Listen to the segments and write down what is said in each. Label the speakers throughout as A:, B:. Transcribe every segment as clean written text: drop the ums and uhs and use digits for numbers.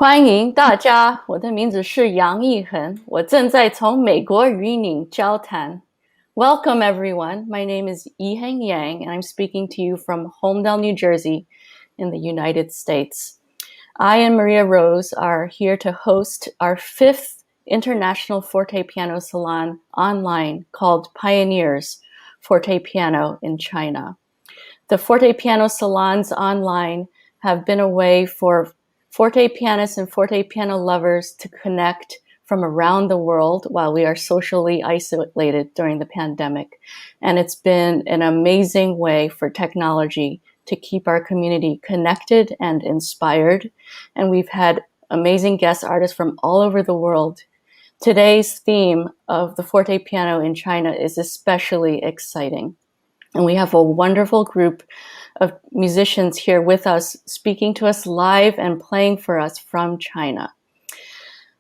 A: 欢迎大家，我的名字是杨艺恒，我正在从美国与您交谈。Welcome everyone, my name is Yuehan Wang and I'm speaking to you from Holmdel, New Jersey in the United States. I and Maria Rose are here to host our 5th International Fortepiano Salon online called Pioneers, Fortepiano in China. The Fortepiano Salons online have been a way for fortepianists and fortepiano lovers to connect from around the world while we are socially isolated during the pandemic. And it's been an amazing way for technology to keep our community connected and inspired. And we've had amazing guest artists from all over the world. Today's theme of the fortepiano in China is especially exciting. And we have a wonderful group of musicians here with us, speaking to us live and playing for us from China.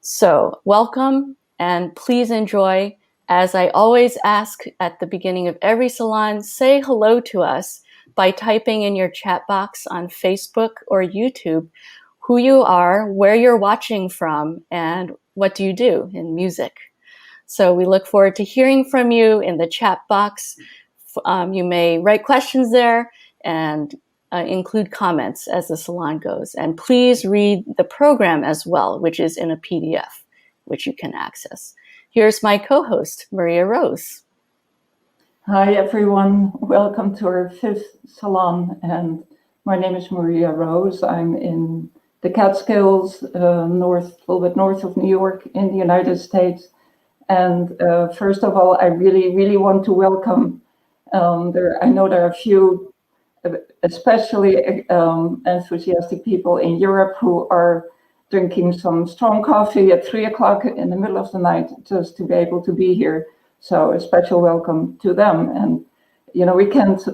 A: So welcome and please enjoy. As I always ask at the beginning of every salon, say hello to us by typing in your chat box on Facebook or YouTube who you are, where you're watching from, and what do you do in music. So we look forward to hearing from you in the chat box. You may write questions there and include comments as the salon goes. And please read the program as well, which is in a PDF, which you can access. Here's my co-host, Maria Rose.
B: Hi, everyone. Welcome to our 5th salon. And my name is Maria Rose. I'm in the Catskills, a little bit north of New York in the United States. And first of all, I really want to welcome I know there are a few, especially enthusiastic people in Europe who are drinking some strong coffee at 3 o'clock in the middle of the night just to be able to be here. So a special welcome to them. And you know, we can't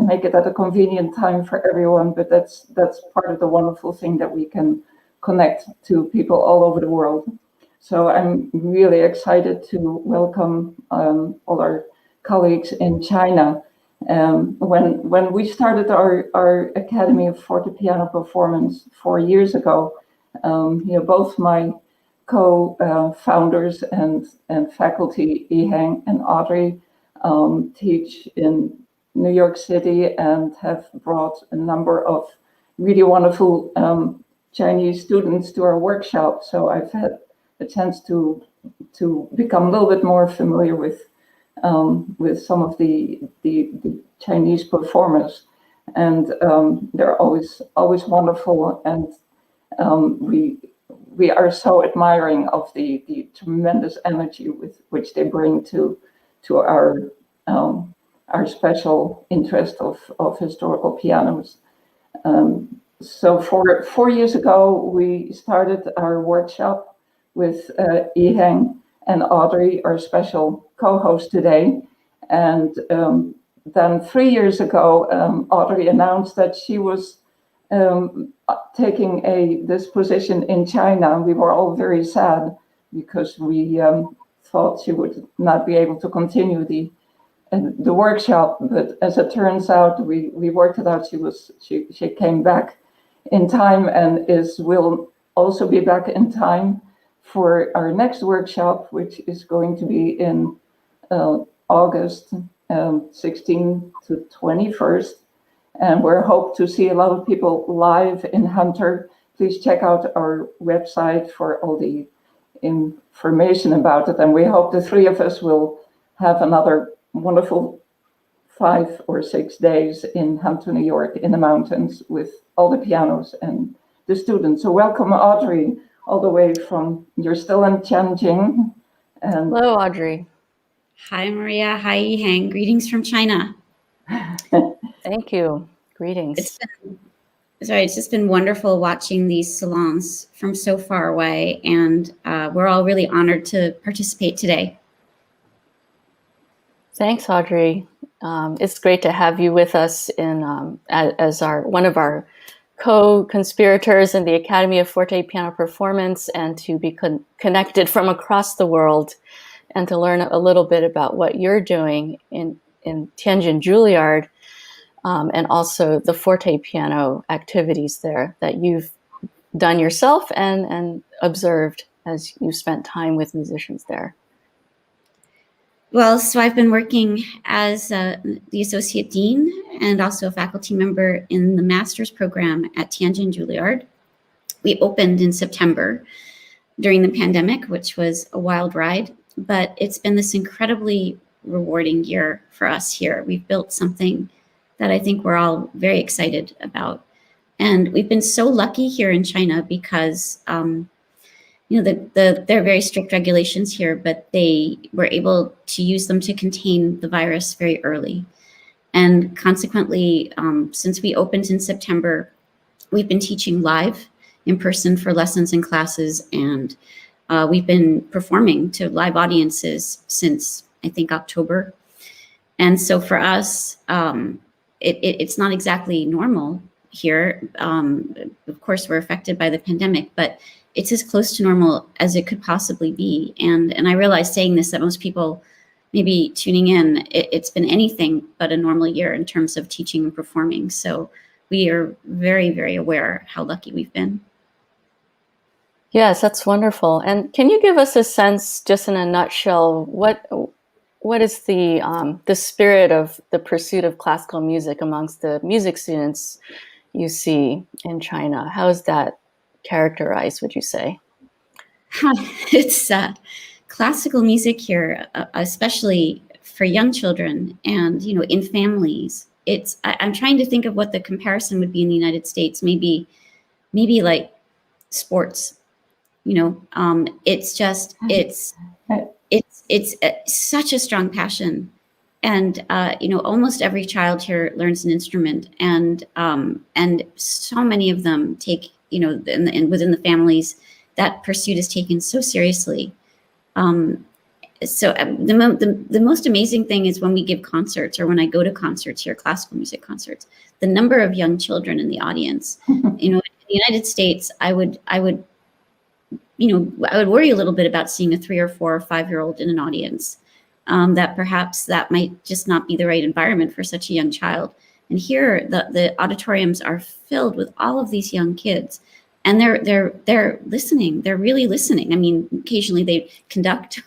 B: make it at a convenient time for everyone, but that's part of the wonderful thing that we can connect to people all over the world. So I'm really excited to welcome all our colleagues in China. When we started our Academy of Fortepiano Performance 4 years ago, both my co-founders and faculty, Yuehan and Audrey, teach in New York City and have brought a number of really wonderful Chinese students to our workshop. So I've had a chance to become a little bit more familiar with some of the Chinese performers, and they're always wonderful, and we are so admiring of the tremendous energy with which they bring to our special interest of historical pianos. So 4 years ago, we started our workshop with Yuehan and Audrey, our special co-host today. And then 3 years ago, Audrey announced that she was taking this position in China. We were all very sad because we thought she would not be able to continue the workshop. But as it turns out, we worked it out. She came back in time and will also be back in time for our next workshop, which is going to be in August 16th to 21st. And we hope to see a lot of people live in Hunter. Please check out our website for all the information about it. And we hope the 3 of us will have another wonderful 5 or 6 days in Hunter, New York, in the mountains with all the pianos and the students. So welcome, Audrey, all the way you're still in Tianjin. And
A: hello, Audrey.
C: Hi, Maria. Hi, Yuehan. Greetings from China.
A: Thank you. Greetings.
C: It's just been wonderful watching these salons from so far away, and we're all really honored to participate today.
A: Thanks, Audrey. It's great to have you with us as one of our co-conspirators in the Academy of Fortepiano Performance, and to be connected from across the world and to learn a little bit about what you're doing in Tianjin Juilliard, and also the fortepiano activities there that you've done yourself and observed as you spent time with musicians there?
C: Well, so I've been working as the associate dean and also a faculty member in the master's program at Tianjin Juilliard. We opened in September during the pandemic, which was a wild ride, but it's been this incredibly rewarding year for us here. We've built something that I think we're all very excited about. And we've been so lucky here in China because there are very strict regulations here, but they were able to use them to contain the virus very early. And consequently, since we opened in September, we've been teaching live in person for lessons and classes, and we've been performing to live audiences since, I think, October. And so for us, it's not exactly normal here. Of course, we're affected by the pandemic, but it's as close to normal as it could possibly be. And I realize saying this that most people maybe tuning in, it's been anything but a normal year in terms of teaching and performing. So we are very, very aware how lucky we've been.
A: Yes, that's wonderful. And can you give us a sense, just in a nutshell, what is the spirit of the pursuit of classical music amongst the music students you see in China? How is that characterized, would you say?
C: It's classical music here, especially for young children and, in families. I'm trying to think of what the comparison would be in the United States, maybe like sports, it's just, it's such a strong passion. And, almost every child here learns an instrument, and so many of them take, and within the families, that pursuit is taken so seriously. So the most amazing thing is when we give concerts, or when I go to concerts here, classical music concerts, the number of young children in the audience. In the United States, I would worry a little bit about seeing a 3 or 4 or 5-year-old in an audience. That perhaps that might just not be the right environment for such a young child. And here, the auditoriums are filled with all of these young kids, and they're listening. They're really listening. I mean, occasionally they conduct,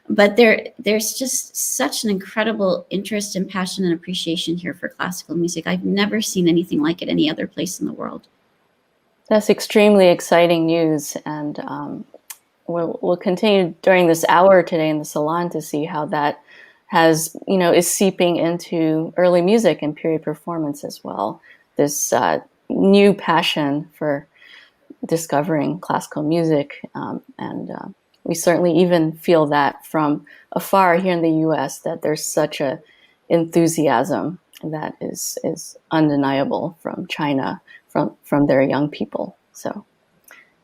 C: but there's just such an incredible interest and passion and appreciation here for classical music. I've never seen anything like it any other place in the world.
A: That's extremely exciting news, and we'll continue during this hour today in the Salon to see how that is seeping into early music and period performance as well. This new passion for discovering classical music, and we certainly even feel that from afar here in the U.S. that there's such a enthusiasm that is undeniable from China, from their young people. So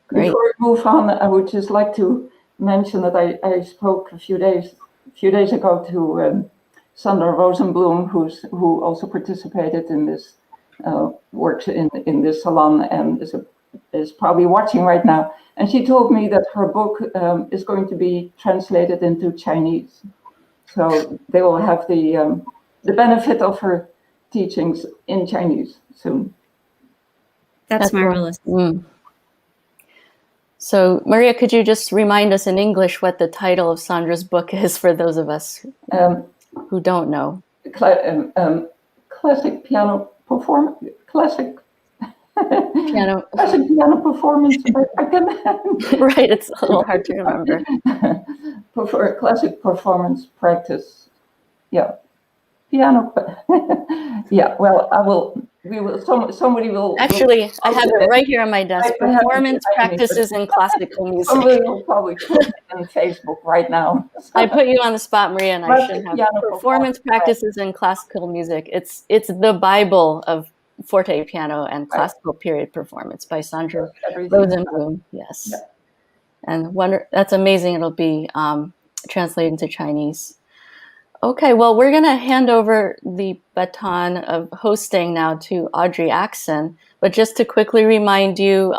A: great.
B: Before we move on, I would just like to mention that I spoke a few days ago to Sandra Rosenblum, who also participated in this work in this salon and is probably watching right now. And she told me that her book is going to be translated into Chinese, so they will have the benefit of her teachings in Chinese soon.
C: That's marvelous.
A: So, Maria, could you just remind us in English what the title of Sandra's book is for those of us who don't know?
B: Classic piano performance. Classic
A: piano
B: performance.
A: Right, it's a little hard to remember.
B: Classic performance practice. Yeah. Piano. Yeah. Well, somebody will.
A: Actually, I have it right here on my desk. Performance practices in classical music.
B: Somebody will probably put it on Facebook right now.
A: I put you on the spot, Maria, and I should have performance practices in classical music. It's the Bible of fortepiano and classical period performance by Sandra Rosenblum. Yes, yeah. And that's amazing. It'll be translated into Chinese. Okay, well, we're going to hand over the baton of hosting now to Audrey Axinn. But just to quickly remind you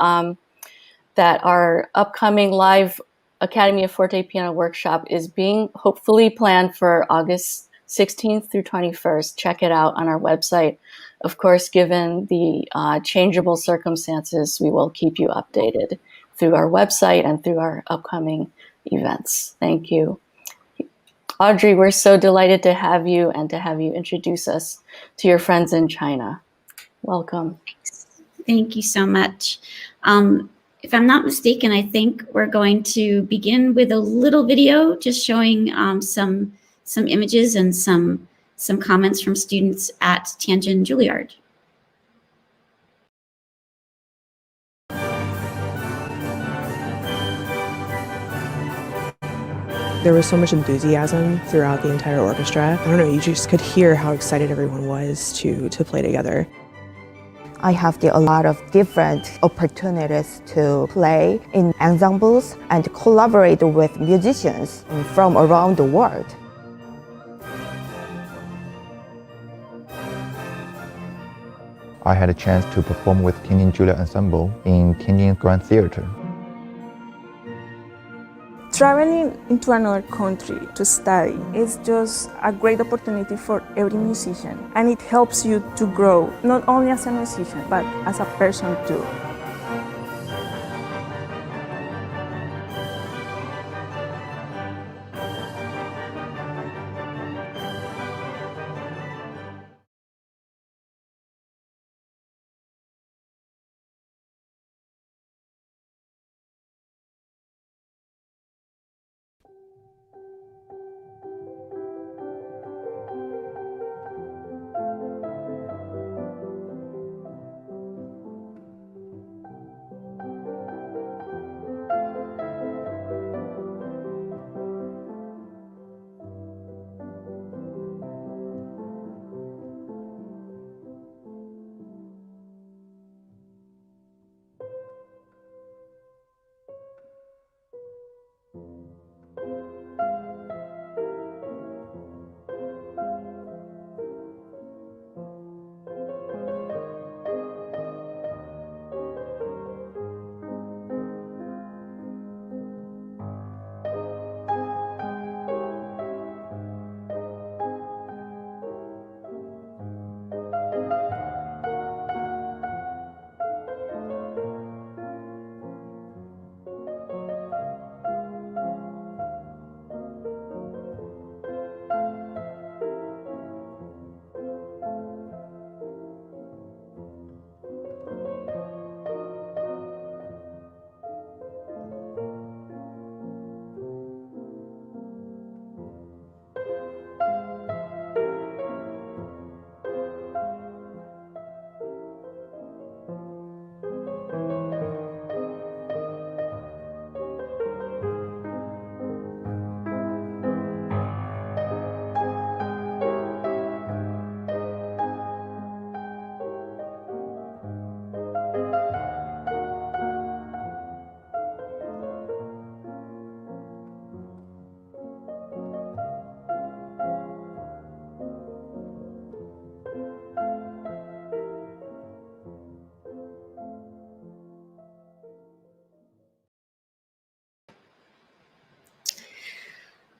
A: that our upcoming live Academy of Fortepiano workshop is being hopefully planned for August 16th through 21st. Check it out on our website. Of course, given the changeable circumstances, we will keep you updated through our website and through our upcoming events. Thank you. Audrey, we're so delighted to have you and to have you introduce us to your friends in China. Welcome.
C: Thank you so much. If I'm not mistaken, I think we're going to begin with a little video just showing some images and some comments from students at Tianjin Juilliard.
D: There was so much enthusiasm throughout the entire orchestra. I don't know, you just could hear how excited everyone was to play together.
E: I have a lot of different opportunities to play in ensembles and collaborate with musicians from around the world.
F: I had a chance to perform with Tianjin Juilliard Ensemble in Tianjin Grand Theater.
G: Traveling into another country to study is just a great opportunity for every musician, and it helps you to grow, not only as a musician, but as a person too.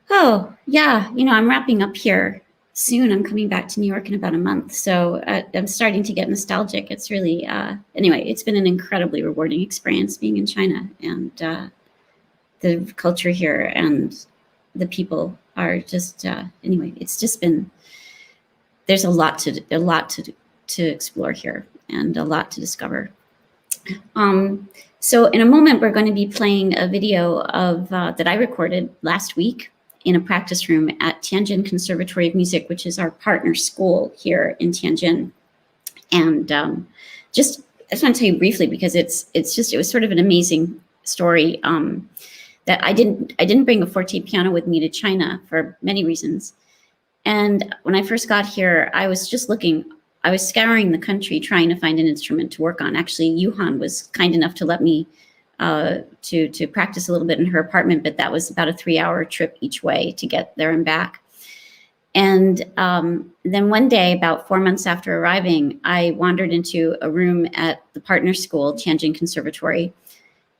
C: Oh, yeah, I'm wrapping up here soon. I'm coming back to New York in about a month. So I'm starting to get nostalgic. It's really, anyway, it's been an incredibly rewarding experience being in China, and the culture here and the people are just, anyway, it's just been, there's a lot to explore here and a lot to discover. So in a moment, we're going to be playing a video of that I recorded last week in a practice room at Tianjin Conservatory of Music, which is our partner school here in Tianjin. And I just want to tell you briefly, because it was sort of an amazing story, that I didn't bring a fortepiano with me to China for many reasons. And when I first got here, I was scouring the country trying to find an instrument to work on. Actually, Yuehan was kind enough to let me to practice a little bit in her apartment, but that was about a 3-hour trip each way to get there and back. And then one day, about 4 months after arriving, I wandered into a room at the partner school, Tianjin Conservatory,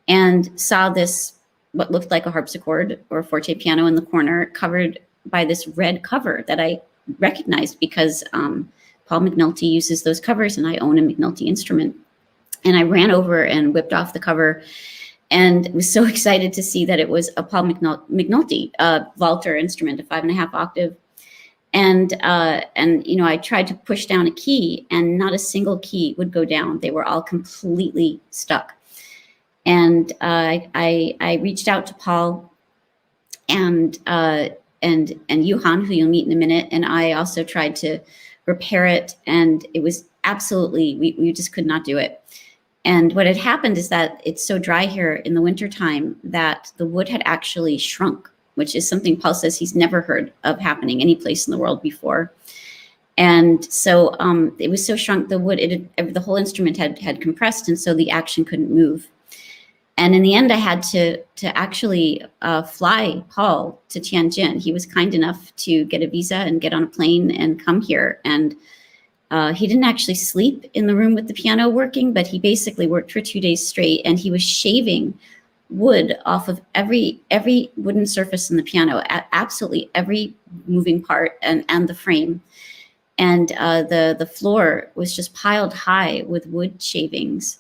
C: and saw this, what looked like a harpsichord or a fortepiano in the corner, covered by this red cover that I recognized because Paul McNulty uses those covers, and I own a McNulty instrument. And I ran over and whipped off the cover, and was so excited to see that it was a Paul McNulty Walter instrument, a 5.5 octave. And you know, I tried to push down a key, and not a single key would go down. They were all completely stuck. And I reached out to Paul and Yuehan, who you'll meet in a minute, and I also tried to repair it, and it was absolutely, we just could not do it. And what had happened is that it's so dry here in the wintertime that the wood had actually shrunk, which is something Paul says he's never heard of happening any place in the world before. And so it was so shrunk, the wood, the whole instrument had compressed, and so the action couldn't move. And in the end, I had to actually fly Paul to Tianjin. He was kind enough to get a visa and get on a plane and come here. And he didn't actually sleep in the room with the piano working, but he basically worked for 2 days straight, and he was shaving wood off of every wooden surface in the piano, absolutely every moving part and the frame. And the floor was just piled high with wood shavings,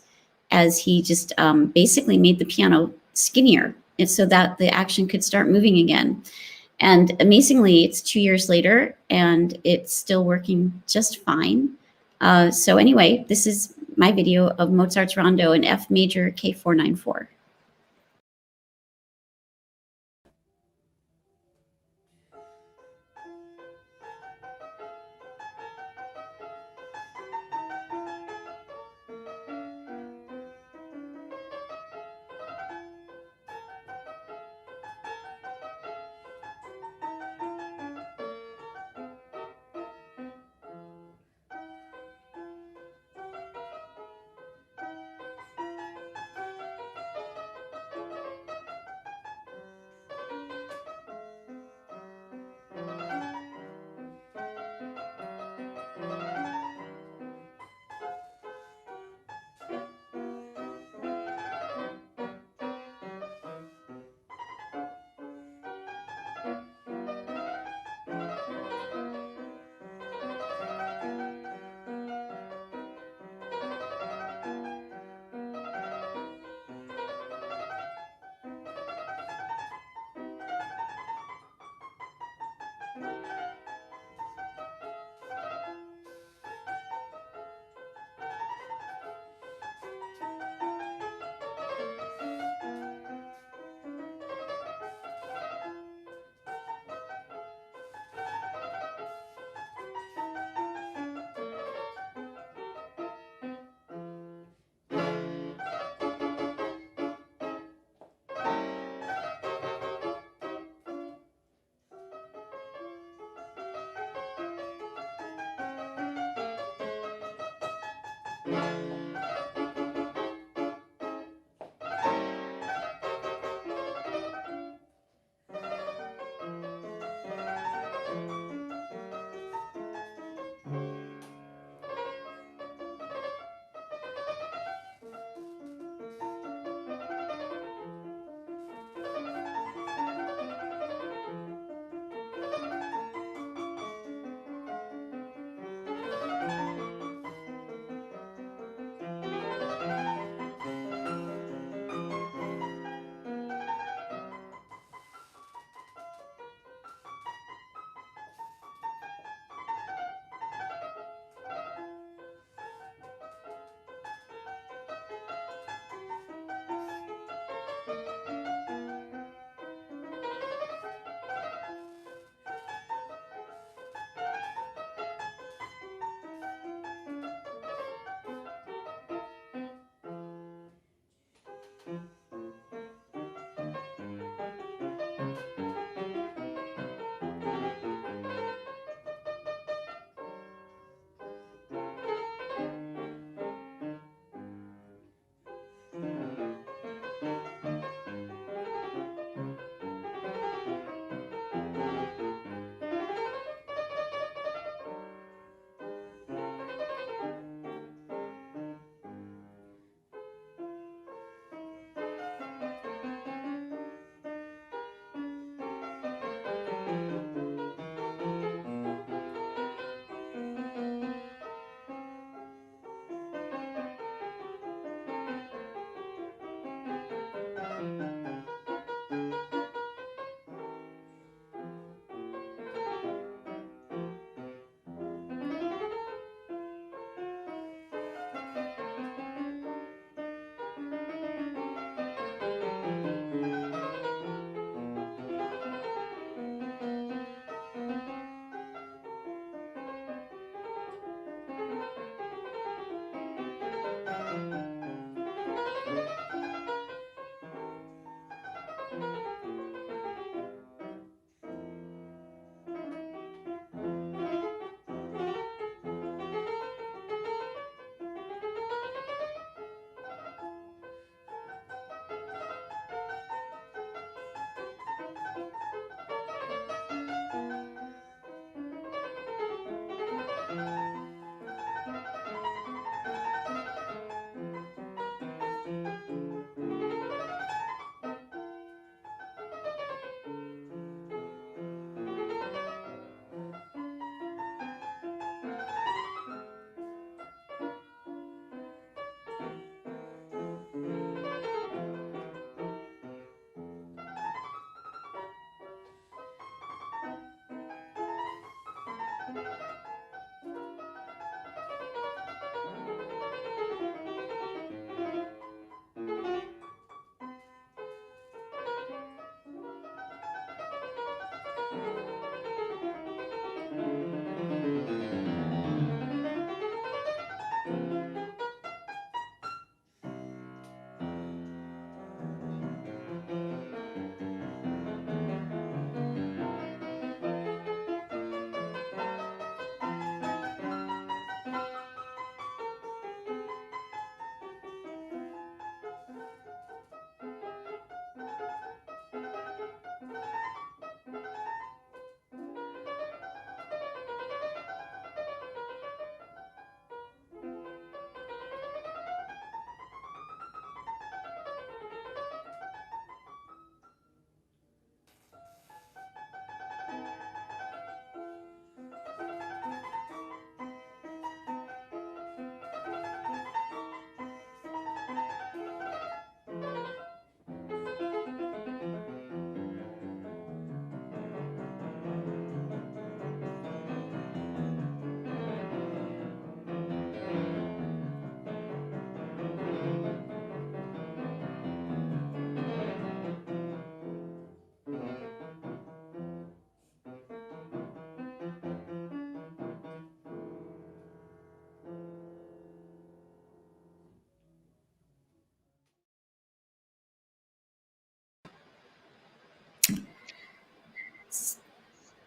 C: as he just basically made the piano skinnier, and so that the action could start moving again. And amazingly, it's 2 years later, and it's still working just fine. So anyway, this is my video of Mozart's Rondo in F major K494.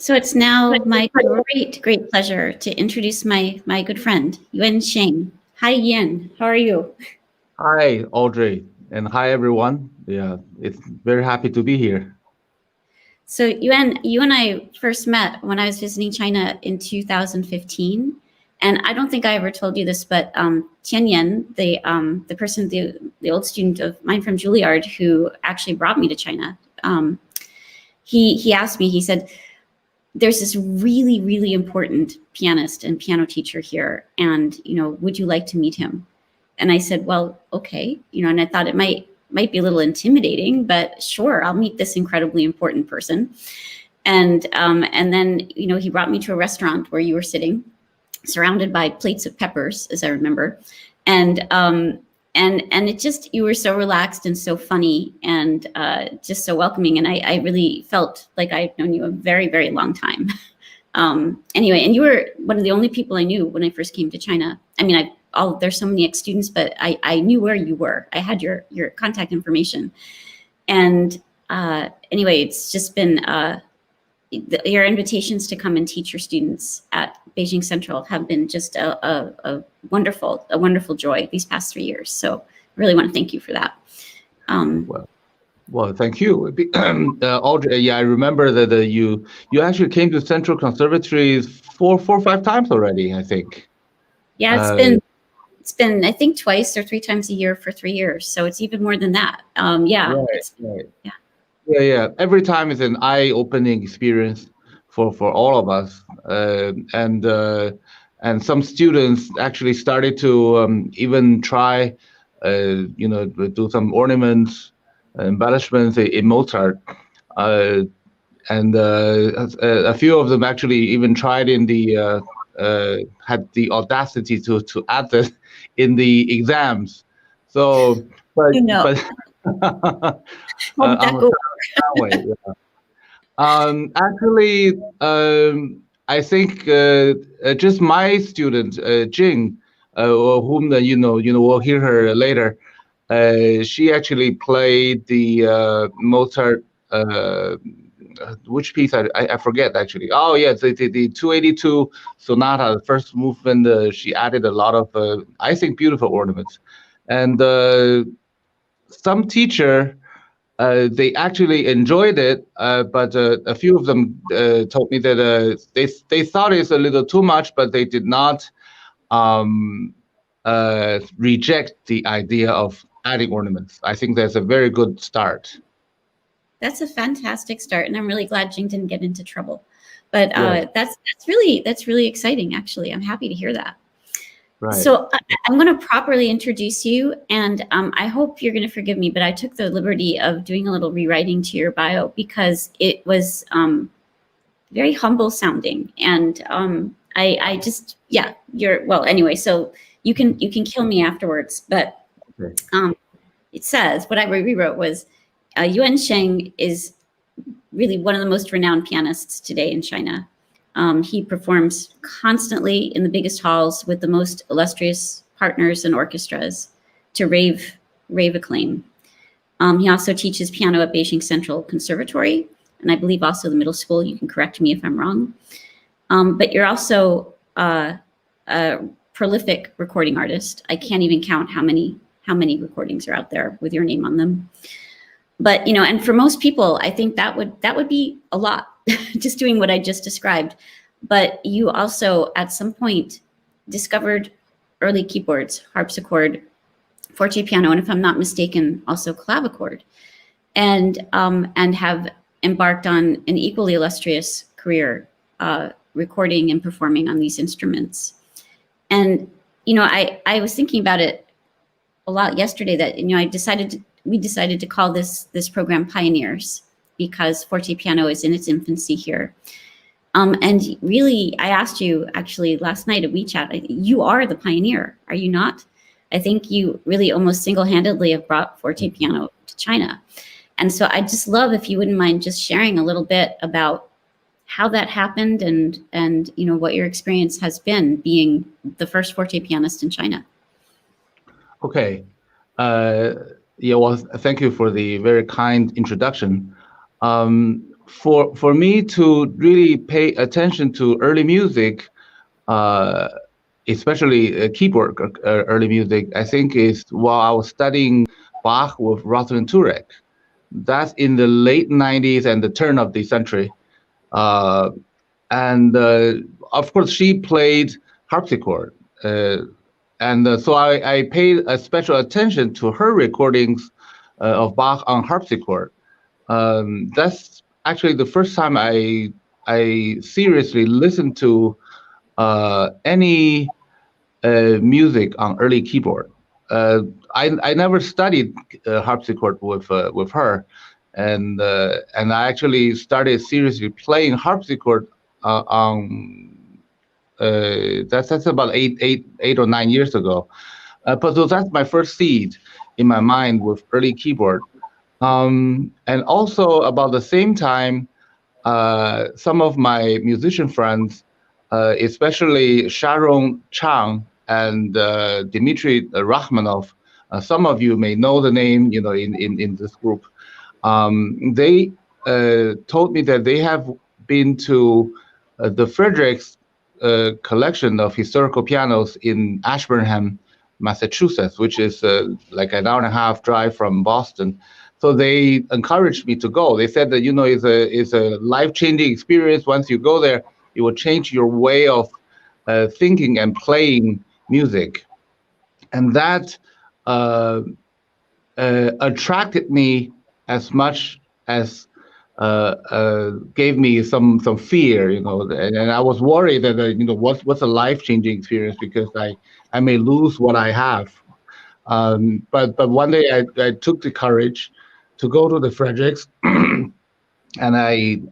C: So it's now my great pleasure to introduce my good friend, Yuan Sheng. Hi, Yuan. How are you?
H: Hi, Audrey, and hi, everyone. Yeah, it's very happy to be here.
C: So Yuan, you and I first met when I was visiting China in 2015. And I don't think I ever told you this, but Tianyan, the person, the old student of mine from Juilliard who actually brought me to China, he asked me, he said, there's this really, really important pianist and piano teacher here. And, would you like to meet him? And I said, well, okay. And I thought it might be a little intimidating, but sure, I'll meet this incredibly important person. And then, he brought me to a restaurant where you were sitting, surrounded by plates of peppers, as I remember. And it just, you were so relaxed and so funny and just so welcoming. And I really felt like I'd known you a very, very long time. Anyway, and you were one of the only people I knew when I first came to China. I mean, there's so many ex-students, but I knew where you were. I had your contact information. And anyway, it's just been, your invitations to come and teach your students at Beijing Central have been just a wonderful joy these past 3 years. So I really want to thank you for that.
H: Well, thank you, Audrey. Yeah, I remember that you actually came to Central Conservatory four or five times already, I think.
C: Yeah, it's been I think twice or three times a year for 3 years. So it's even more than that. Yeah.
H: Right. Yeah. Every time is an eye-opening experience for all of us, and some students actually started to even try, do some ornaments, embellishments in Mozart, and a few of them actually even tried in the had the audacity to add this in the exams. So, but. Actually, I think just my student Jing, whom we'll hear her later. She actually played the Mozart. Which piece I forget actually. Oh yeah, the 282 sonata, the first movement. She added a lot of I think beautiful ornaments, and some teacher. They actually enjoyed it, but a few of them told me that they thought it's a little too much, but they did not reject the idea of adding ornaments. I think that's a very good start.
C: That's a fantastic start, and I'm really glad Jing didn't get into trouble. But that's really exciting. Actually, I'm happy to hear that.
H: Right.
C: So I'm going to properly introduce you, and I hope you're going to forgive me, but I took the liberty of doing a little rewriting to your bio because it was very humble sounding, and I just anyway. So you can kill me afterwards, but
H: okay.
C: It says what I rewrote was Yuan Sheng is really one of the most renowned pianists today in China. He performs constantly in the biggest halls with the most illustrious partners and orchestras to rave acclaim. He also teaches piano at Beijing Central Conservatory, and I believe also the middle school. You can correct me if I'm wrong. But you're also a prolific recording artist. I can't even count how many recordings are out there with your name on them. But and for most people, I think that would be a lot, just doing what I just described. But you also, at some point, discovered early keyboards, harpsichord, fortepiano, and if I'm not mistaken, also clavichord, and have embarked on an equally illustrious career recording and performing on these instruments. And I was thinking about it a lot yesterday that we decided to call this program Pioneers because fortepiano is in its infancy here. And really, I asked you actually last night at WeChat, you are the pioneer, are you not? I think you really almost single-handedly have brought fortepiano to China. And so I'd just love if you wouldn't mind just sharing a little bit about how that happened and what your experience has been being the first fortepianist in China.
H: Okay. Well, thank you for the very kind introduction. for me to really pay attention to early music, especially keyboard early music, I think is while I was studying Bach with Rosalind Turek. That's in the late 90s and the turn of the century. And of course, she played harpsichord. So I paid a special attention to her recordings of Bach on harpsichord. That's actually the first time I seriously listened to any music on early keyboard. I never studied harpsichord with her, and I actually started seriously playing harpsichord on that's about eight or 9 years ago. But so that's my first seed in my mind with early keyboard. And also about the same time, some of my musician friends, especially Sharon Chang and Dmitry Rachmanov, some of you may know the name, in this group. They told me that they have been to the Fredericks collection of historical pianos in Ashburnham, Massachusetts, which is like an hour and a half drive from Boston. So they encouraged me to go. They said that it's a life-changing experience. Once you go there, it will change your way of thinking and playing music, and that attracted me as much as gave me some fear, and I was worried that what's a life-changing experience, because I may lose what I have. But one day I took the courage to go to the Fredericks, and I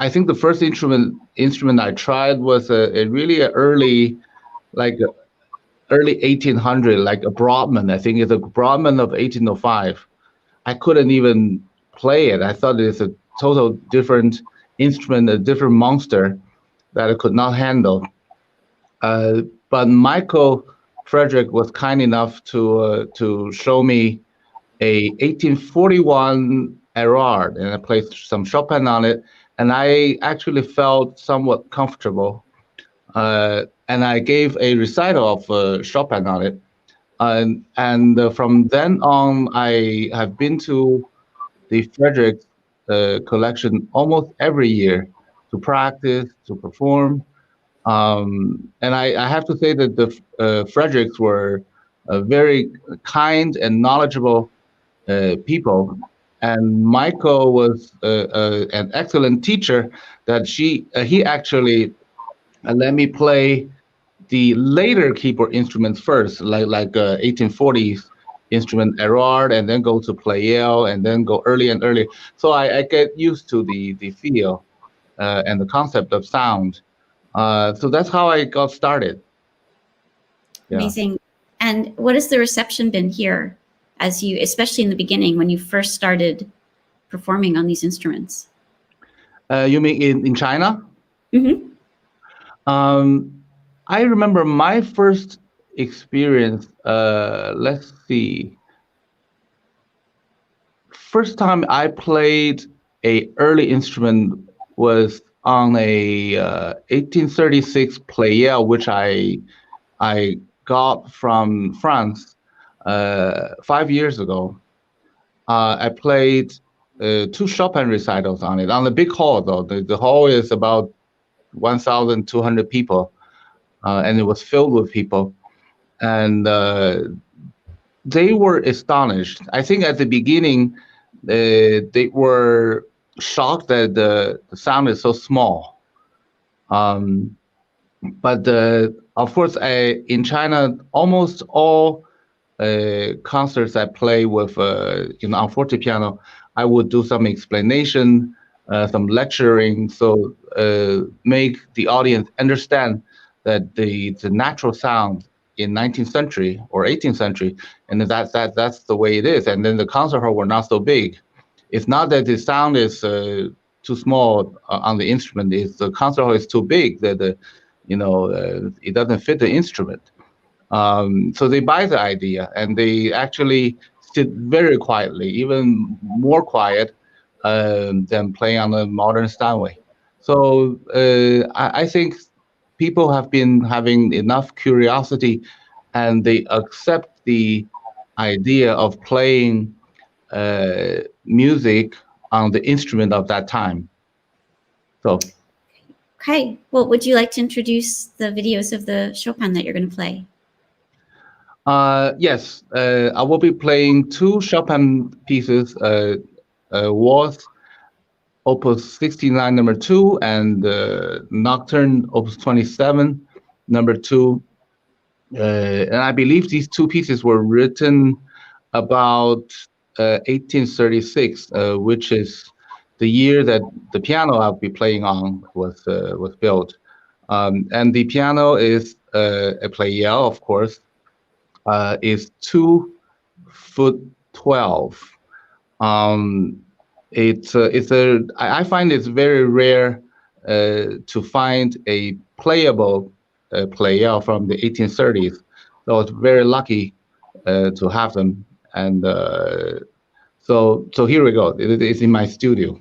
H: think the first instrument I tried was a really early 1800, like a Brotman. I think it's a Brotman of 1805. I couldn't even play it. I thought it's a total different instrument, a different monster that I could not handle. But Michael Frederick was kind enough to show me a 1841 Erard, and I played some Chopin on it, and I actually felt somewhat comfortable. And I gave a recital of Chopin on it. And from then on, I have been to the Fredericks collection almost every year to practice, to perform. And I have to say that the Fredericks were very kind and knowledgeable people. And Michael was an excellent teacher that he actually let me play the later keyboard instruments first, like 1840s instrument Erard, and then go to Pleyel, and then go early and early. So I get used to the feel and the concept of sound. So that's how I got started.
C: Yeah. Amazing. And what has the reception been here, especially in the beginning when you first started performing on these instruments?
H: You mean in China?
C: Mm-hmm.
H: I remember my first experience, let's see. First time I played a early instrument was on a 1836 Pleyel, which I got from France 5 years ago. I played 2 Chopin recitals on it, on the big hall though. The hall is about 1,200 people. And it was filled with people, and they were astonished. I think at the beginning, they were shocked that the sound is so small. But of course, in China, almost all concerts I play with, on fortepiano, I would do some explanation, some lecturing, so make the audience understand that the natural sound in 19th century or 18th century, and that's the way it is. And then the concert hall were not so big. It's not that the sound is too small on the instrument. It's the concert hall is too big that it doesn't fit the instrument. So they buy the idea, and they actually sit very quietly, even more quiet than playing on a modern Steinway. So I think people have been having enough curiosity, and they accept the idea of playing music on the instrument of that time. So.
C: Okay. Well, would you like to introduce the videos of the Chopin that you're going to play?
H: Yes, I will be playing two Chopin pieces, Waltz Opus 69 number 2 and Nocturne Opus 27 number 2. And I believe these two pieces were written about 1836, which is the year that the piano I'll be playing on was built. And the piano is a Pleyel, of course, is 2'12". I find it's very rare to find a playable Pleyel from the 1830s. So it's very lucky to have them. And so here we go. It's in my studio.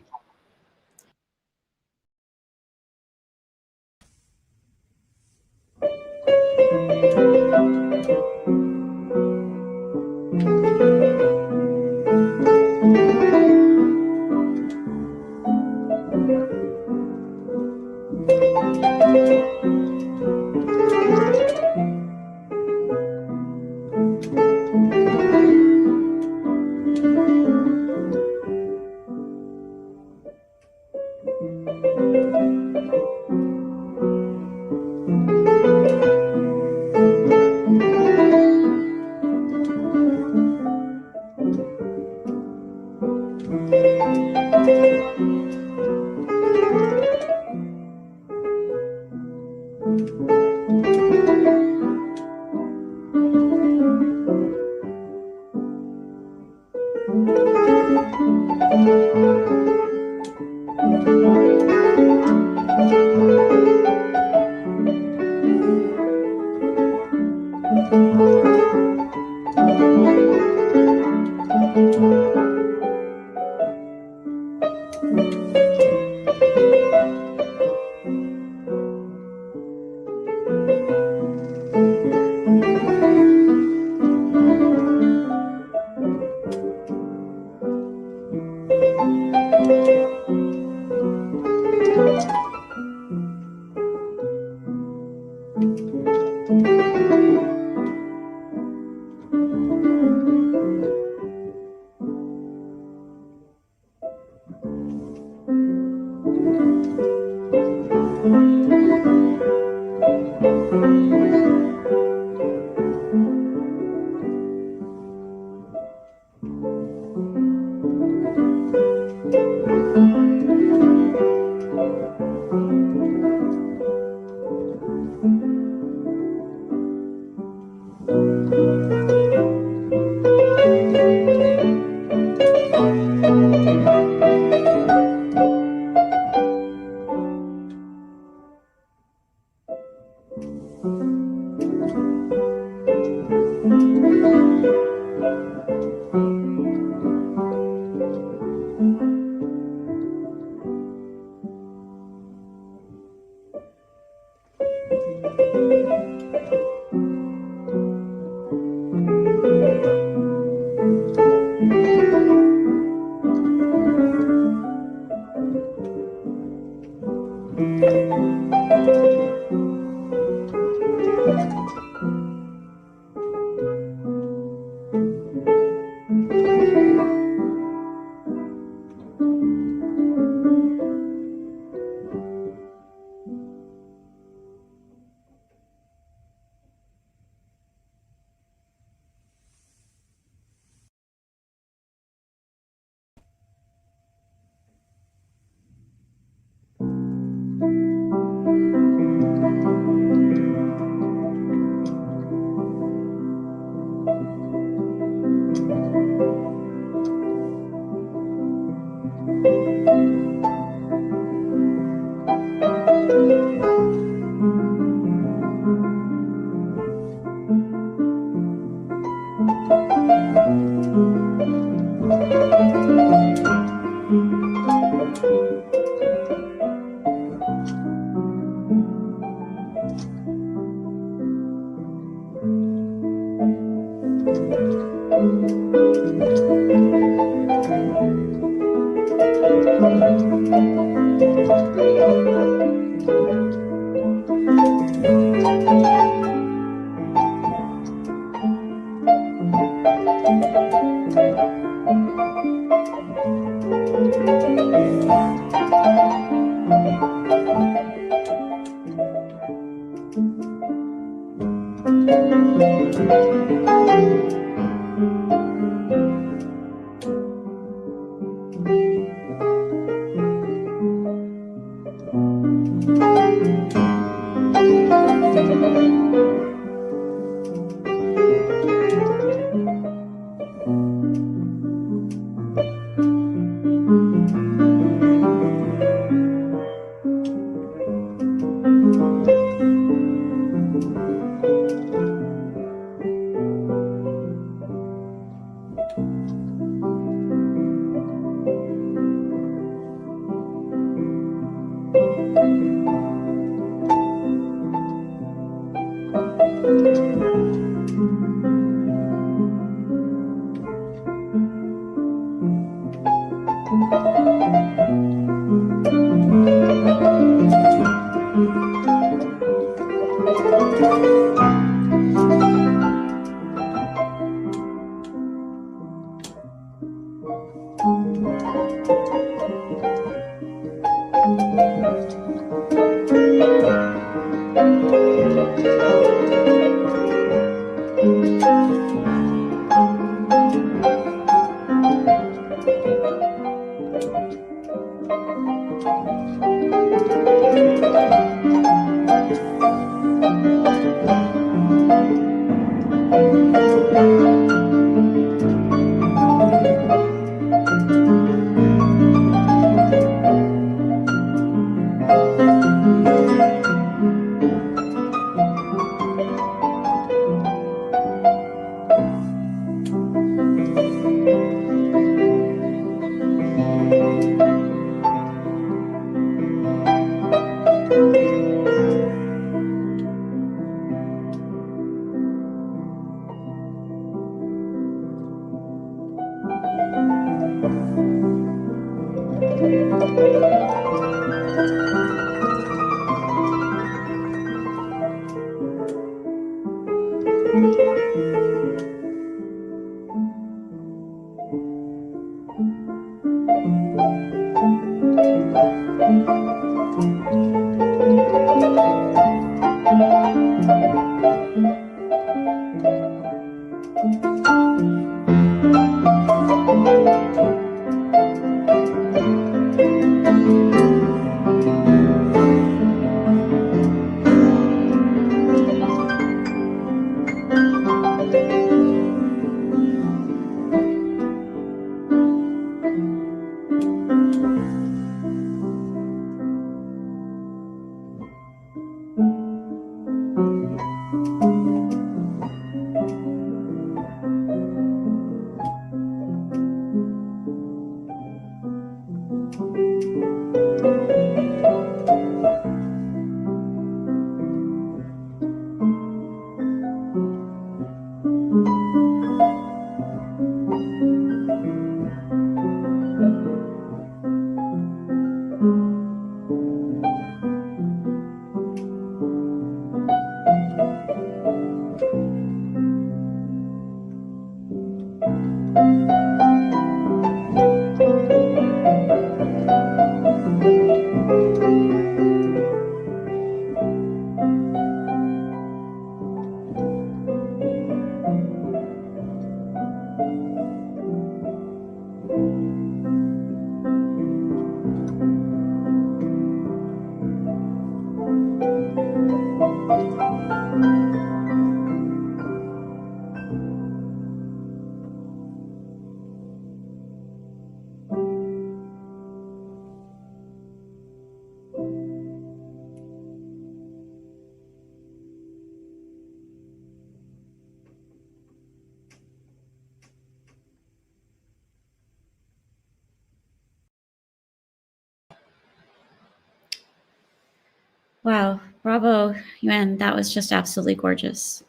C: Wow, bravo, Yuan. That was just absolutely gorgeous.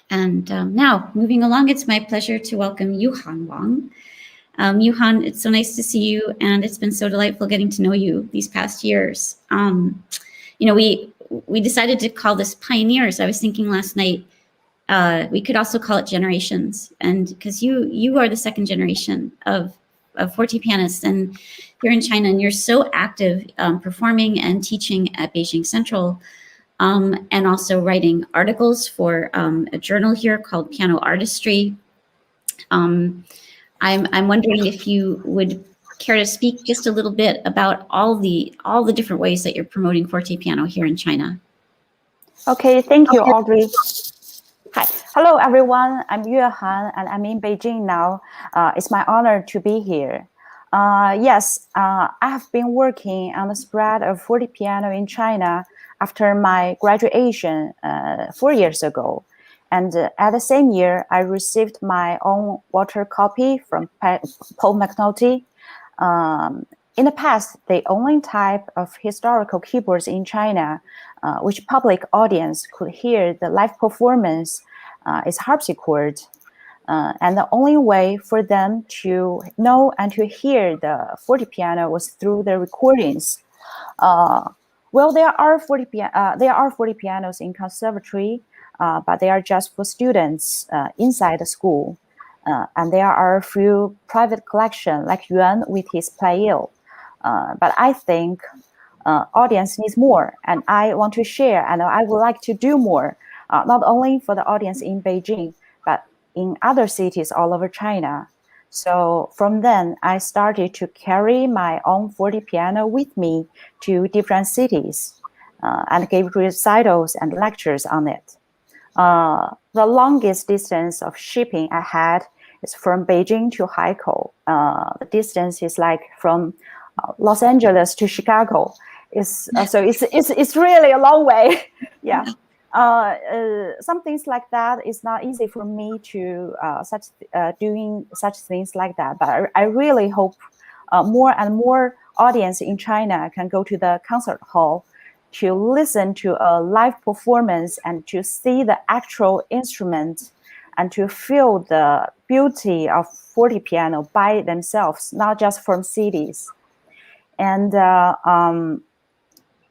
C: And now, moving along, it's my pleasure to welcome Yuehan Wang. Yuehan, it's so nice to see you, and it's been so delightful getting to know you these past years. We decided to call this Pioneers. I was thinking last night, we could also call it Generations, and because you are the second generation of fortepianists, and you're in China, and you're so active performing and teaching at Beijing Central. and also writing articles for a journal here called Piano Artistry. I'm wondering if you would care to speak just a little bit about all the different ways that you're promoting fortepiano here in China.
I: Okay, thank you, Audrey. Hi, hello everyone. I'm Yuehan and I'm in Beijing now. It's my honor to be here. Yes, I have been working on the spread of fortepiano in China after my graduation 4 years ago. And at the same year, I received my own water copy from Paul McNulty. In the past, the only type of historical keyboards in China which public audience could hear the live performance is harpsichord. And the only way for them to know and to hear the fortepiano was through the recordings. Well, there are fortepianos in conservatory, but they are just for students inside the school. And there are a few private collections like Yuan with his Pleyel. But I think audience needs more, and I want to share, and I would like to do more, not only for the audience in Beijing, but in other cities all over China. So from then, I started to carry my own fortepiano with me to different cities and gave recitals and lectures on it. The longest distance of shipping I had is from Beijing to Haikou. The distance is like from Los Angeles to Chicago. So it's really a long way. Yeah. Some things like that is not easy for me to doing such things like that. But I really hope more and more audience in China can go to the concert hall to listen to a live performance and to see the actual instrument and to feel the beauty of fortepiano by themselves, not just from CDs. And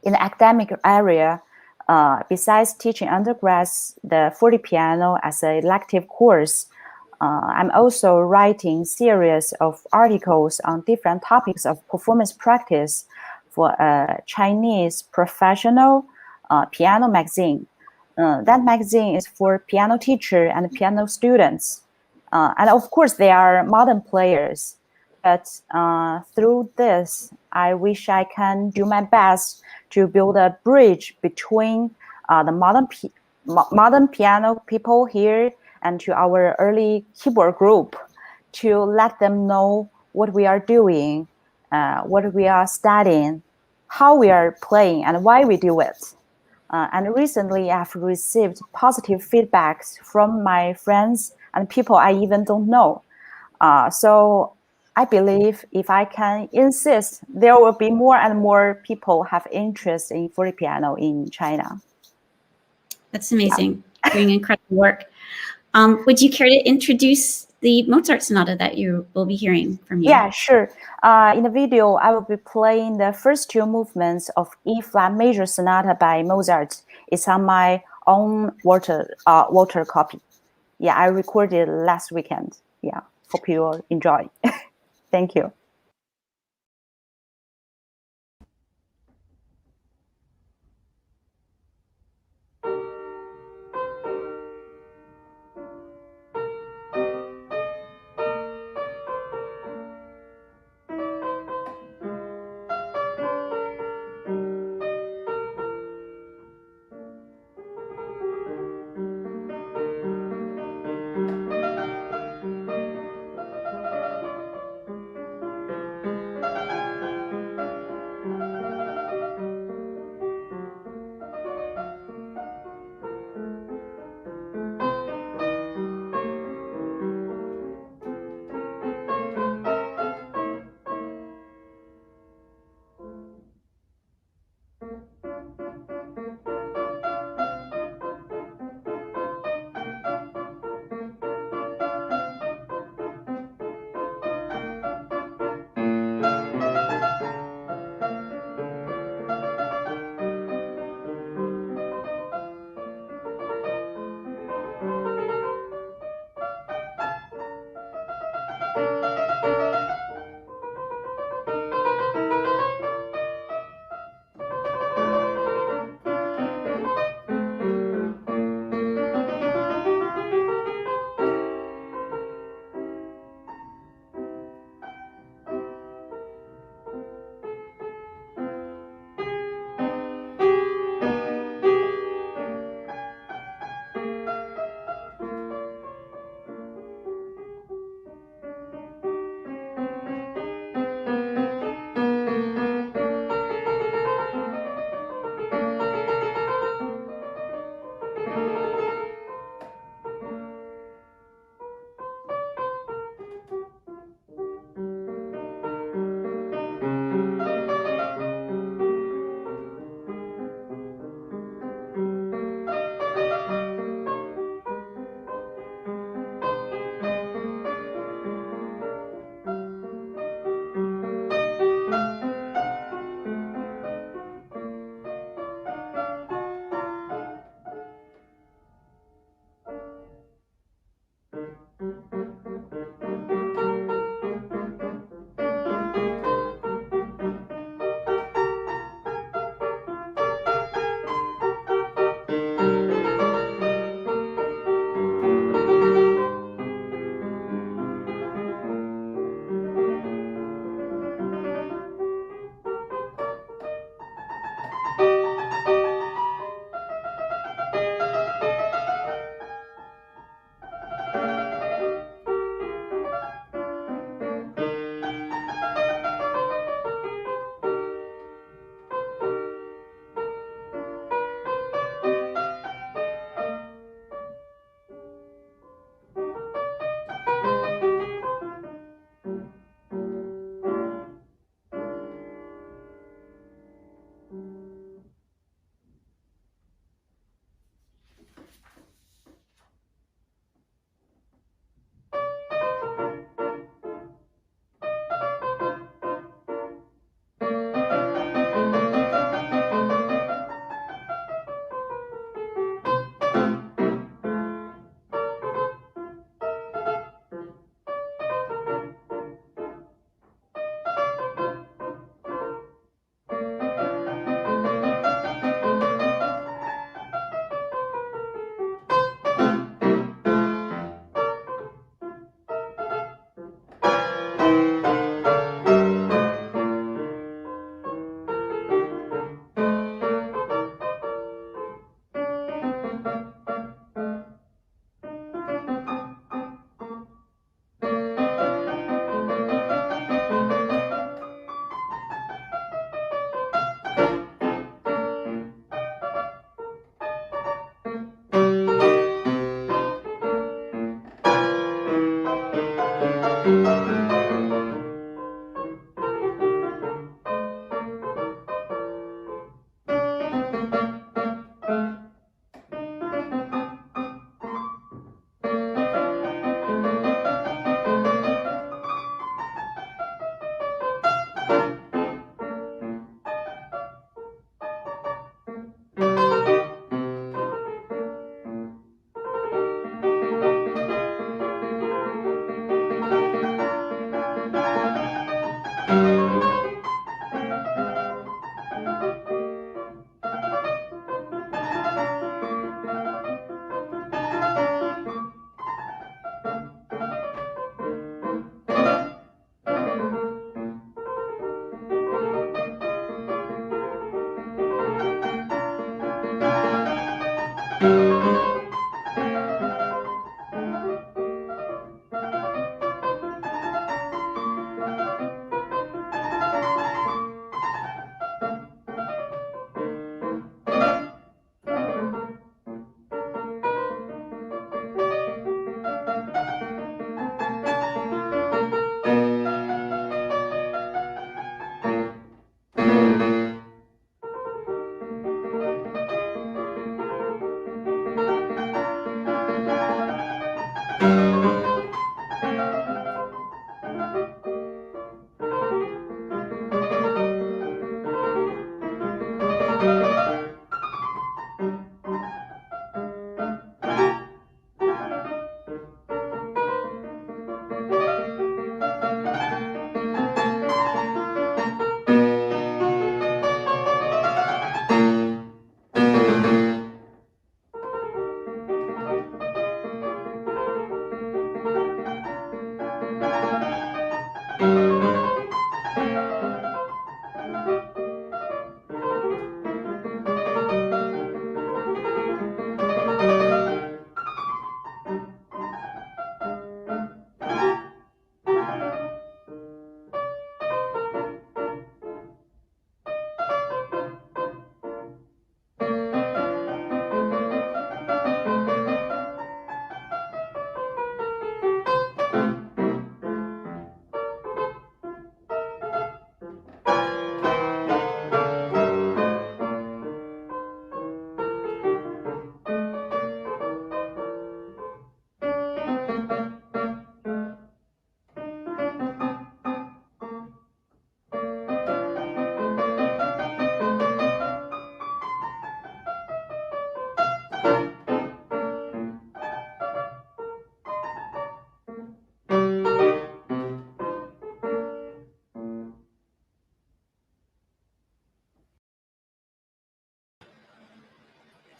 I: in the academic area, besides teaching undergrads the fortepiano as an elective course, I'm also writing series of articles on different topics of performance practice for a Chinese professional piano magazine. That magazine is for piano teacher and piano students. And of course, they are modern players. But through this, I wish I can do my best to build a bridge between the modern piano people here and to our early keyboard group to let them know what we are doing, what we are studying, how we are playing, and why we do it. And recently, I've received positive feedbacks from my friends and people I even don't know. So I believe if I can insist, there will be more and more people have interest in fortepiano in China.
C: That's amazing. Yeah. Doing incredible work. Would you care to introduce the Mozart sonata that you will be hearing from you?
I: Yeah, sure. In the video, I will be playing the first two movements of E-flat major sonata by Mozart. It's on my own water copy. Yeah, I recorded last weekend. Yeah, hope you will enjoy. Thank you.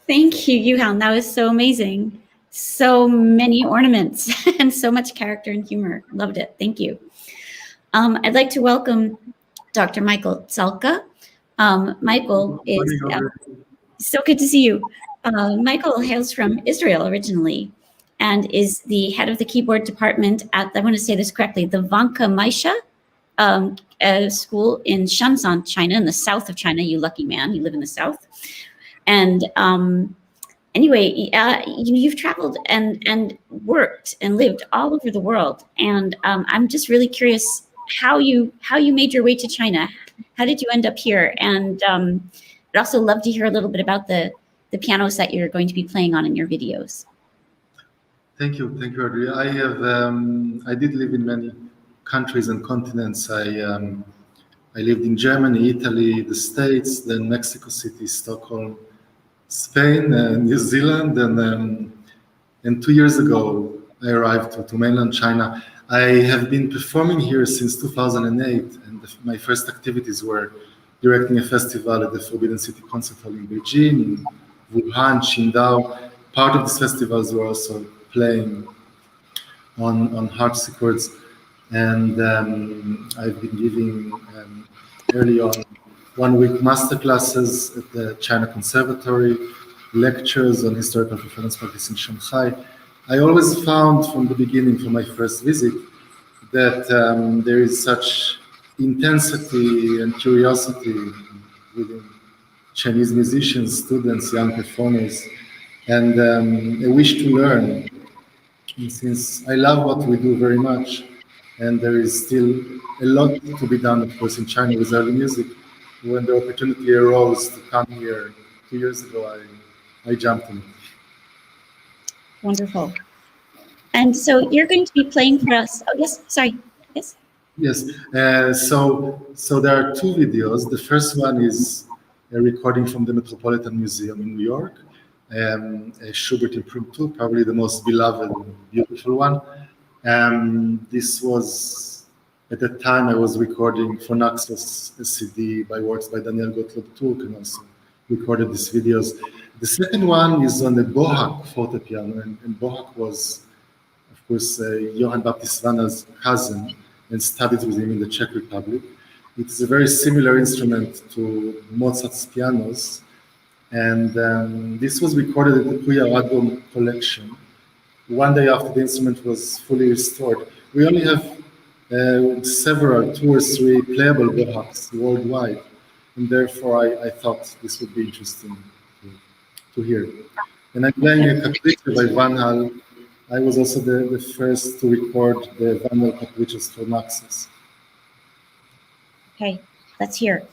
C: Thank you, Yuehan. That was so amazing. So many ornaments and so much character and humor. Loved it. Thank you. I'd like to welcome Dr. Michael Tsalka. Michael is so good to see you. Michael hails from Israel originally and is the head of the keyboard department at, I want to say this correctly, the Vanka Maisha school in Shanxi, China, in the south of China. You lucky man, you live in the south. And anyway, you've traveled and worked and lived all over the world. And I'm just really curious how you made your way to China. How did you end up here? And I'd also love to hear a little bit about the pianos that you're going to be playing on in your videos.
J: Thank you, Audrey. I did live in many countries and continents. I lived in Germany, Italy, the States, then Mexico City, Stockholm, Spain, New Zealand, and 2 years ago I arrived to mainland China. I have been performing here since 2008, and my first activities were directing a festival at the Forbidden City Concert Hall in Beijing, in Wuhan, Qingdao. Part of these festivals were also playing on harpsichords, and I've been giving early on 1 week masterclasses at the China Conservatory, lectures on historical performance practice in Shanghai. I always found from the beginning, from my first visit, that there is such intensity and curiosity within Chinese musicians, students, young performers, and a wish to learn. And since I love what we do very much, and there is still a lot to be done, of course, in China with early music, when the opportunity arose to come here 2 years ago, I jumped in.
C: Wonderful. And so you're going to be playing for us. Oh, yes, sorry. Yes.
J: Yes. So there are 2 videos. The first one is a recording from the Metropolitan Museum in New York, a Schubert impromptu, probably the most beloved and beautiful one. This was, at the time, I was recording for Naxos a CD by works by Daniel Gottlob Turk, and also recorded these videos. The second one is on the Bohack fortepiano, and Bohack was, of course, Johann Baptist Wanhal's cousin, and studied with him in the Czech Republic. It's a very similar instrument to Mozart's pianos, and this was recorded at the Puya album collection. 1 day after the instrument was fully restored. We only have several, 2 or 3 playable Bohacks worldwide, and therefore I thought this would be interesting to hear. And I'm playing a capriccio by Wanhal. I was also the first to record the Wanhal capriccios for Naxos.
C: Okay, let's hear.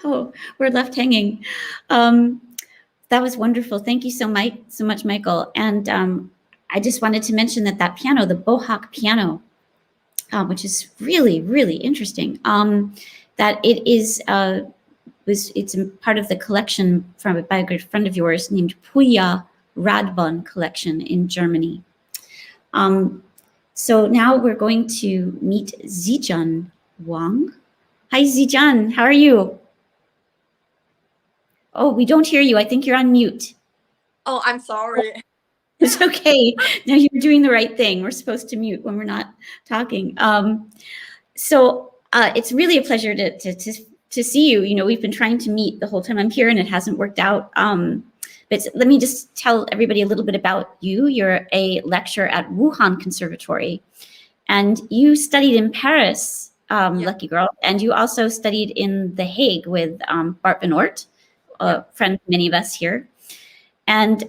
C: Oh, we're left hanging. That was wonderful. Thank you so much, Michael. And I just wanted to mention that piano, the Bohack piano, which is really, really interesting, that it is it's part of the collection by a good friend of yours named Puya Radbon collection in Germany. So now we're going to meet Zijun Wang. Hi, Zijun, how are you? Oh, we don't hear you. I think you're on mute.
K: Oh, I'm sorry.
C: It's okay. No, you're doing the right thing. We're supposed to mute when we're not talking. So it's really a pleasure to see you. You know, we've been trying to meet the whole time I'm here and it hasn't worked out. But let me just tell everybody a little bit about you. You're a lecturer at Wuhan Conservatory and you studied in Paris, lucky girl. And you also studied in The Hague with Bart Van Oort, a friend of many of us here. And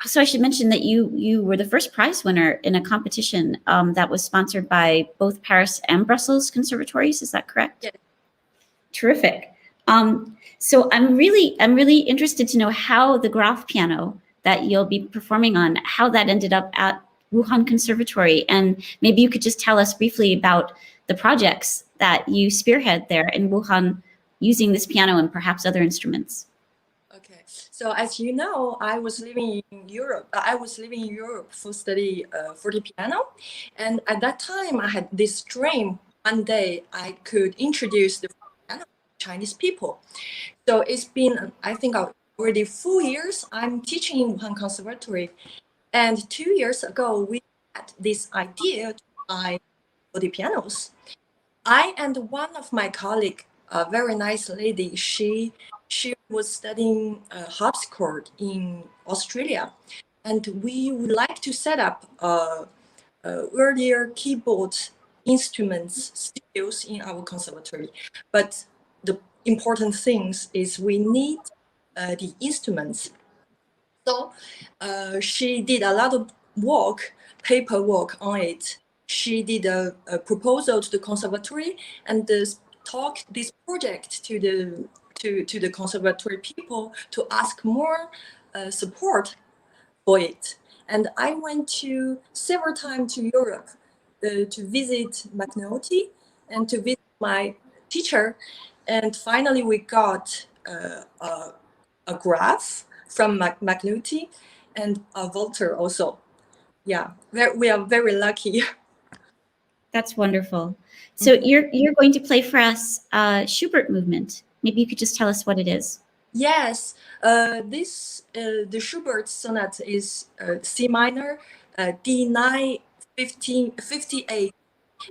C: so I should mention that you were the first prize winner in a competition that was sponsored by both Paris and Brussels conservatories. Is that correct?
K: Yes.
C: Terrific. So I'm really interested to know how the Graf piano that you'll be performing on, how that ended up at Wuhan Conservatory. And maybe you could just tell us briefly about the projects that you spearhead there in Wuhan using this piano and perhaps other instruments.
K: Okay. So as you know, I was living in Europe. For study fortepiano. And at that time, I had this dream. One day, I could introduce the fortepiano to Chinese people. So it's been, I think, already 4 years I'm teaching in Wuhan Conservatory. And 2 years ago, we had this idea to buy fortepianos. I and one of my colleagues, a very nice lady, she was studying harpsichord in Australia. And we would like to set up earlier keyboard instruments studios in our conservatory. But the important things is we need the instruments. So she did a lot of paperwork on it. She did a proposal to the conservatory and talked this project to the conservatory people to ask more support for it. And I went several times to Europe to visit McNulty and to visit my teacher. And finally, we got a Graf from McNulty and Walter also. Yeah, we are very lucky.
C: That's wonderful. So you're going to play for us Schubert movement. Maybe you could just tell us what it is.
K: Yes, the Schubert sonata is C minor, D9, 58.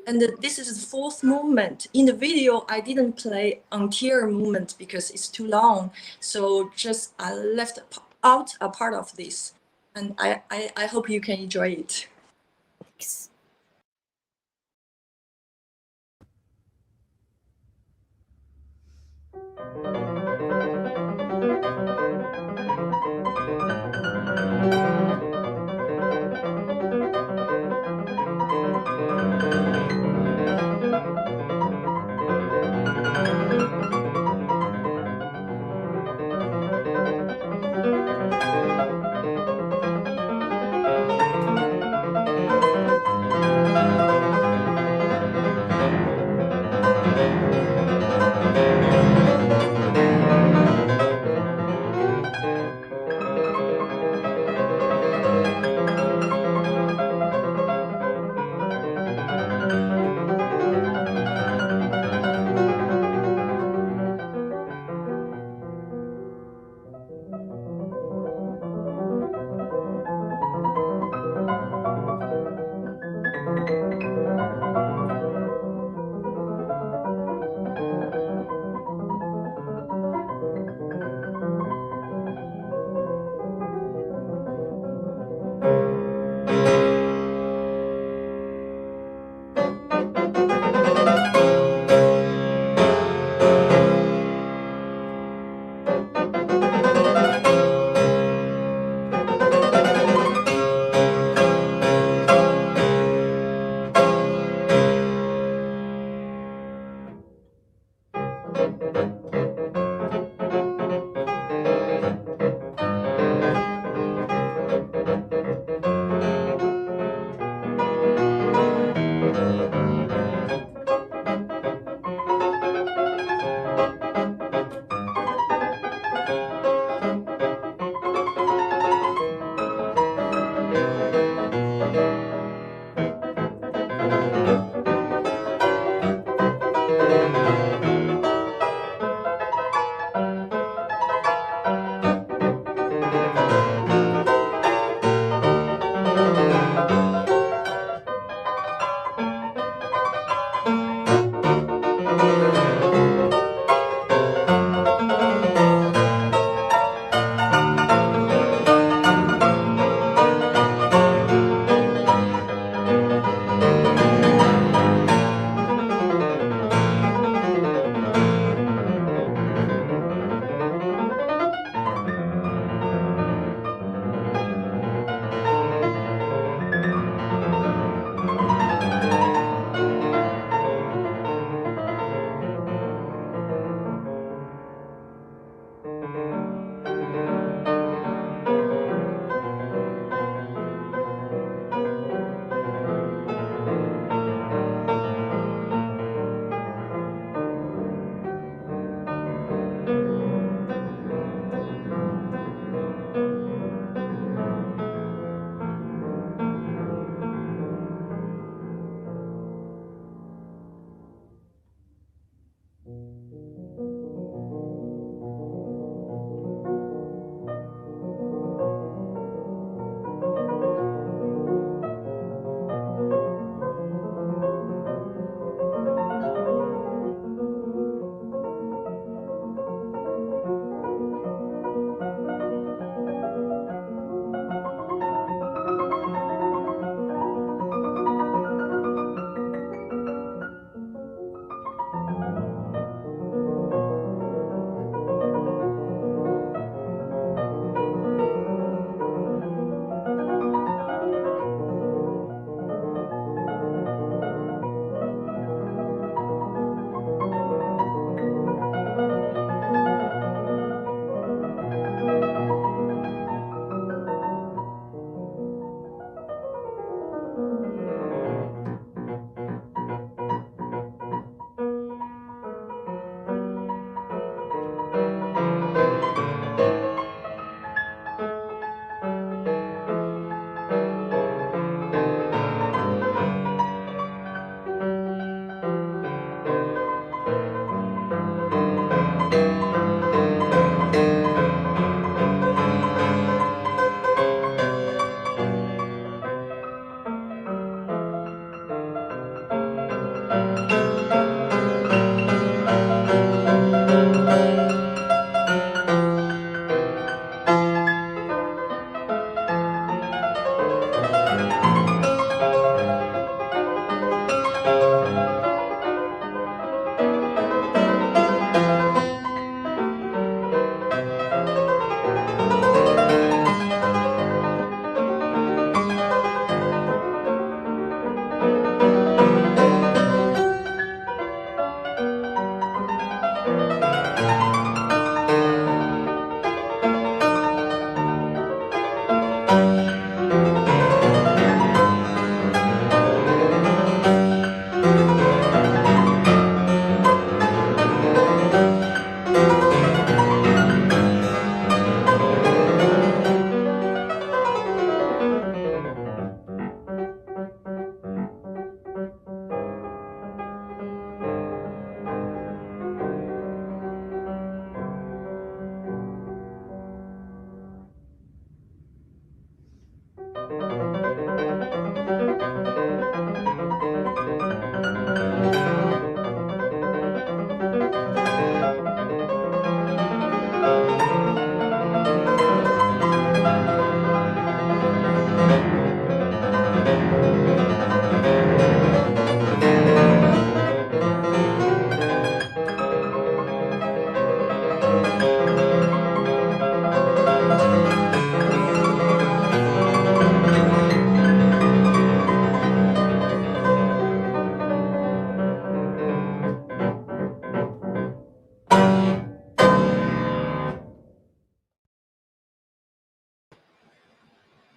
K: And this is the fourth movement. In the video, I didn't play anterior movement because it's too long. So just I left out a part of this. And I hope you can enjoy it.
C: Thanks.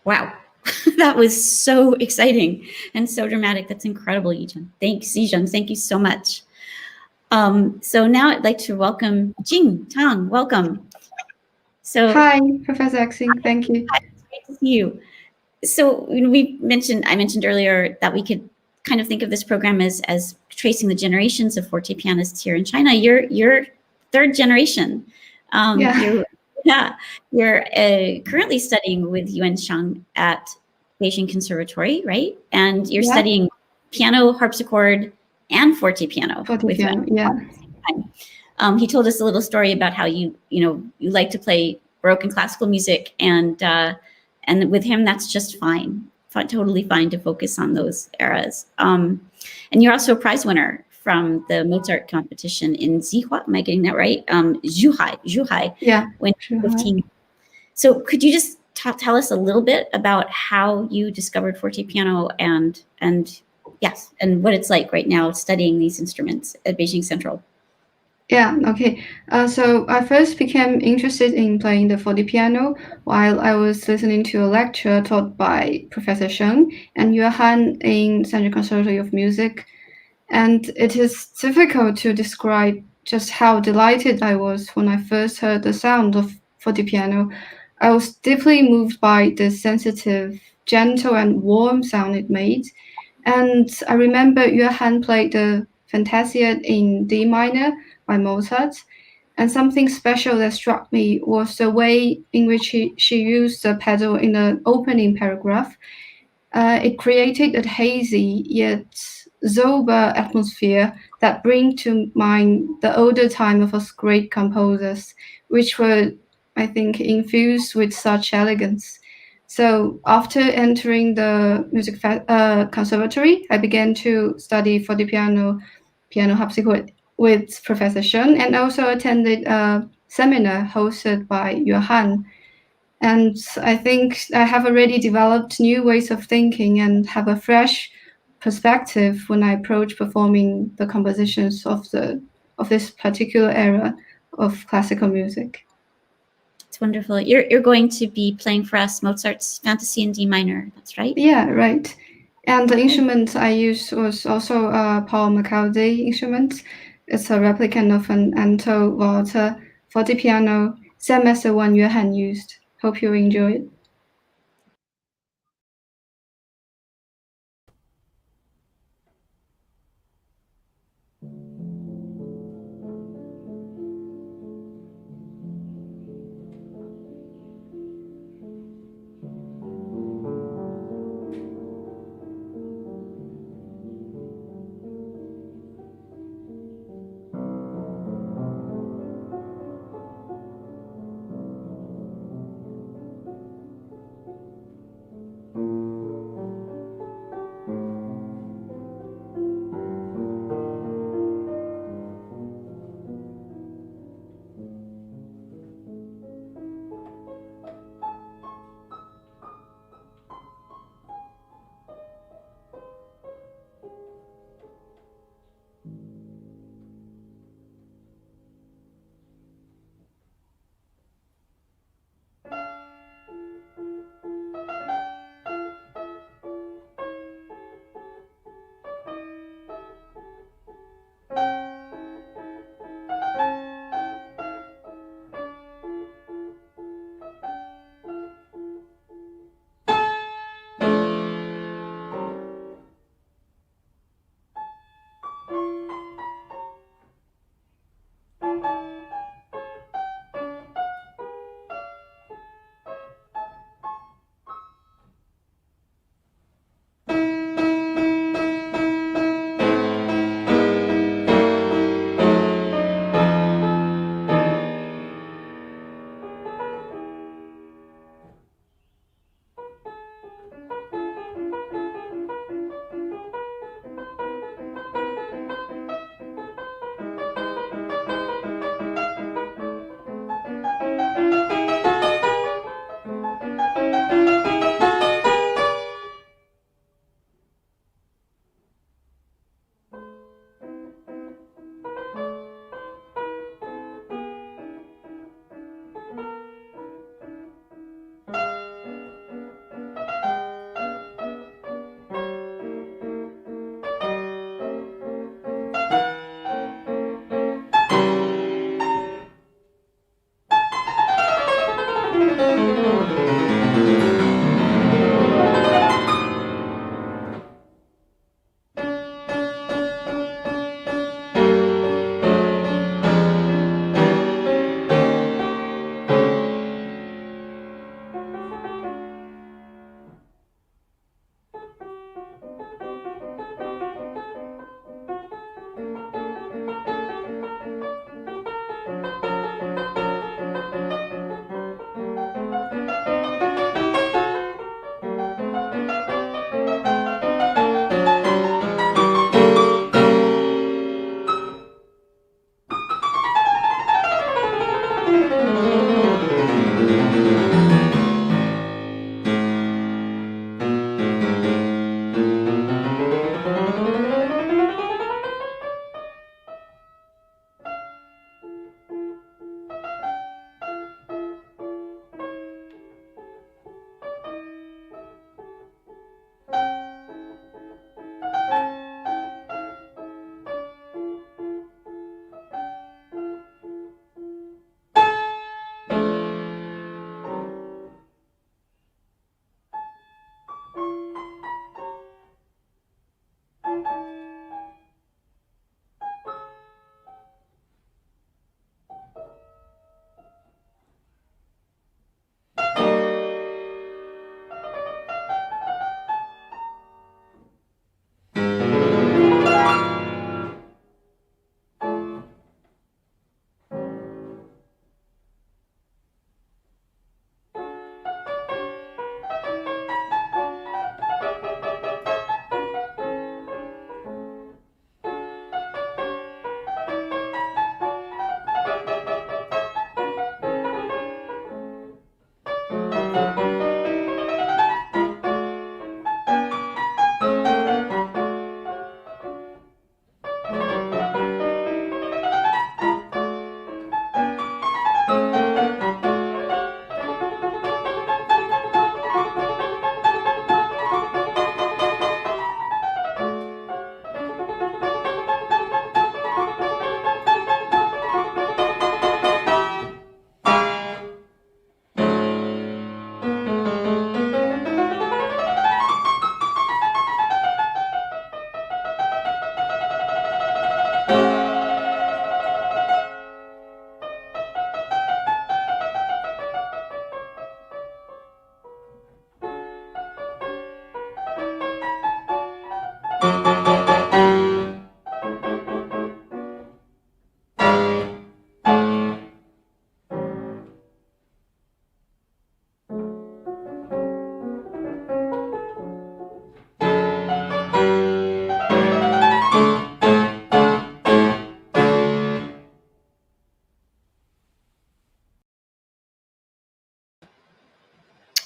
C: Wow, that was so exciting and so dramatic. That's incredible, Zijun. Thanks, Zijun. Thank you so much. So now I'd like to welcome Jing, Tang. Welcome. So
L: hi, Professor Axinn. Thank you.
C: Hi, it's great to see you. So I mentioned earlier that we could kind of think of this program as tracing the generations of fortepianists here in China. You're third generation. You're currently studying with Yuan Sheng at Beijing Conservatory, right? And you're studying piano, harpsichord, and fortepiano.
L: Fortepiano,
C: He told us a little story about how you like to play Baroque and classical music, and with him that's just fine, totally fine to focus on those eras. And you're also a prize winner from the Mozart competition in Zihua. Am I getting that right? Zhuhai.
L: Yeah.
C: When 15. So could you just tell us a little bit about how you discovered fortepiano and what it's like right now studying these instruments at Beijing Central?
L: Yeah, okay. So I first became interested in playing the fortepiano while I was listening to a lecture taught by Professor Sheng and Yuehan in Central Conservatory of Music. And it is difficult to describe just how delighted I was when I first heard the sound of fortepiano. I was deeply moved by the sensitive, gentle, and warm sound it made. And I remember Yuehan played the Fantasia in D minor by Mozart. And something special that struck me was the way in which she used the pedal in the opening paragraph. It created a hazy yet sober atmosphere that brings to mind the older time of us great composers, which were, I think, infused with such elegance. So after entering the music conservatory, I began to study fortepiano, piano harpsichord with Professor Sheng, and also attended a seminar hosted by Yuehan. And I think I have already developed new ways of thinking and have a fresh perspective when I approach performing the compositions of this particular era of classical music.
C: It's wonderful. You're going to be playing for us Mozart's Fantasy in D minor. That's right?
L: Yeah, right. And the instrument I used was also a Paul McCarthy instrument. It's a replicant of an alto Walter fortepiano, same as the one Yuehan used. Hope you enjoy it.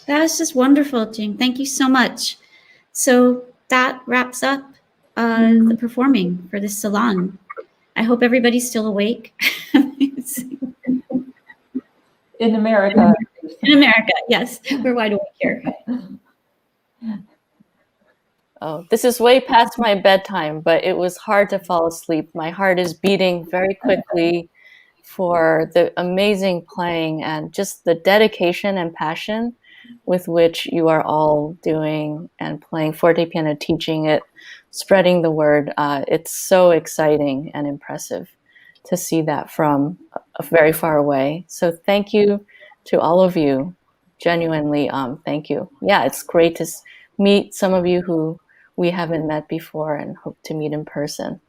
C: That is just wonderful, Jing. Thank you so much. So that wraps up the performing for this salon. I hope everybody's still awake.
B: In America.
C: In America, yes. We're wide awake here.
A: Oh, this is way past my bedtime, but it was hard to fall asleep. My heart is beating very quickly for the amazing playing and just the dedication and passion with which you are all doing and playing fortepiano, teaching it, spreading the word. It's so exciting and impressive to see that from very far away. So thank you to all of you. Genuinely, thank you. Yeah, it's great to meet some of you who we haven't met before and hope to meet in person.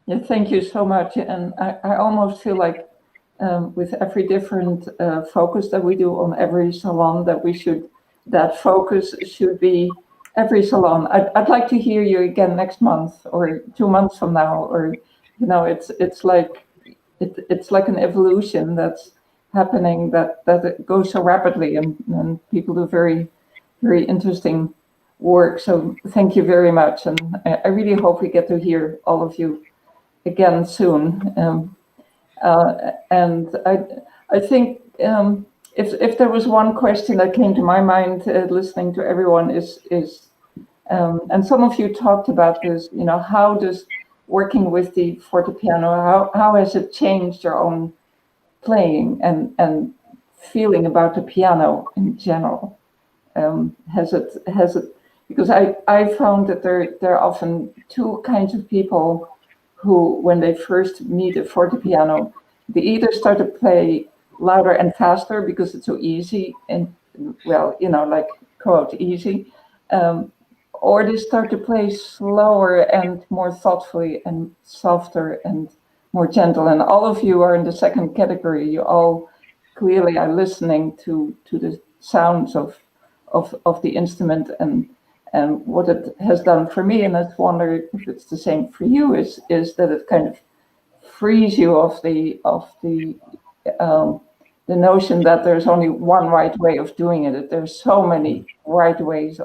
B: Yeah, thank you so much. And I almost feel like with every different focus that we do on every salon, that focus should be every salon. I'd like to hear you again next month or 2 months from now, or it's like an evolution that's happening that it goes so rapidly, and people do very, very interesting work. So thank you very much, and I really hope we get to hear all of you again soon. And I think if there was one question that came to my mind listening to everyone is and some of you talked about this, how does working with the fortepiano, how has it changed your own playing and feeling about the piano in general? Has it because I found that there are often two kinds of people who, when they first meet a fortepiano, they either start to play louder and faster because it's so easy and, well, like, quote, easy, or they start to play slower and more thoughtfully and softer and more gentle. And all of you are in the second category. You all clearly are listening to the sounds of the instrument and what it has done for me, and I wonder if it's the same for you, is that it kind of frees you of the notion that there's only one right way of doing it. There's so many right ways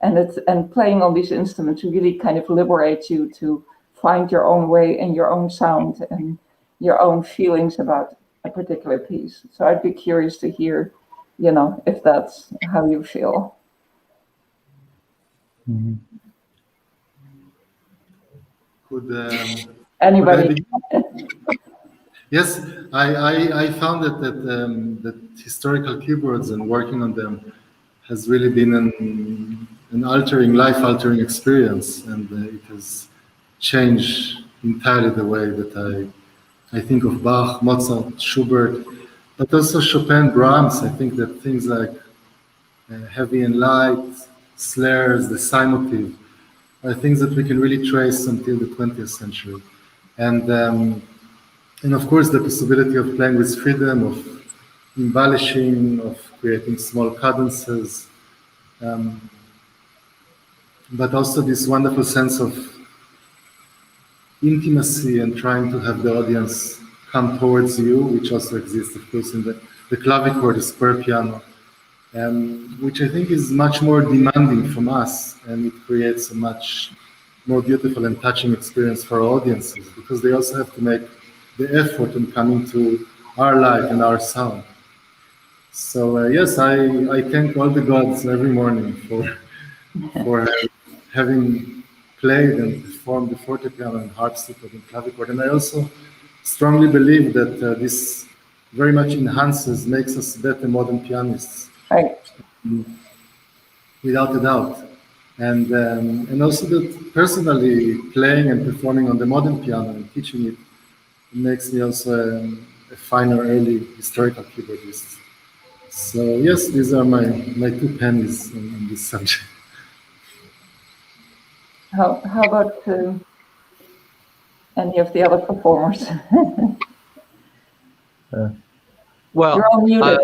B: and playing on these instruments really kind of liberates you to find your own way and your own sound and your own feelings about a particular piece. So I'd be curious to hear, if that's how you feel.
J: Could
B: anybody?
J: Yes, I found that historical keyboards and working on them has really been an life-altering experience, and it has changed entirely the way that I think of Bach, Mozart, Schubert, but also Chopin, Brahms. I think that things like heavy and light, snares, the psi motive, are things that we can really trace until the 20th century. And of course, the possibility of playing with freedom, of embellishing, of creating small cadences, but also this wonderful sense of intimacy and trying to have the audience come towards you, which also exists, of course, in the clavichord, the square piano, which I think is much more demanding from us, and it creates a much more beautiful and touching experience for our audiences, because they also have to make the effort in coming to our light and our sound. So yes, I thank all the gods every morning for having played and performed the fortepiano and harpsichord and clavichord. And I also strongly believe that this very much makes us better modern pianists.
B: Right.
J: Without a doubt. And also that personally playing and performing on the modern piano and teaching it makes me also a finer early historical keyboardist. So yes, these are my 2 pennies on this subject.
B: How about any of the other performers?
H: Well,
B: you're all muted.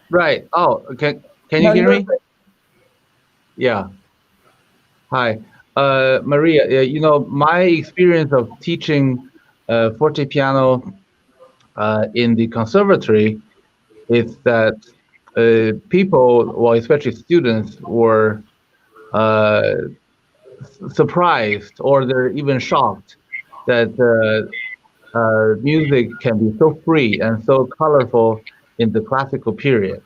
H: Right. Oh, can you hear me? Yeah. Hi, Maria. My experience of teaching fortepiano in the conservatory is that people, well, especially students, were surprised, or they're even shocked that music can be so free and so colorful in the classical period.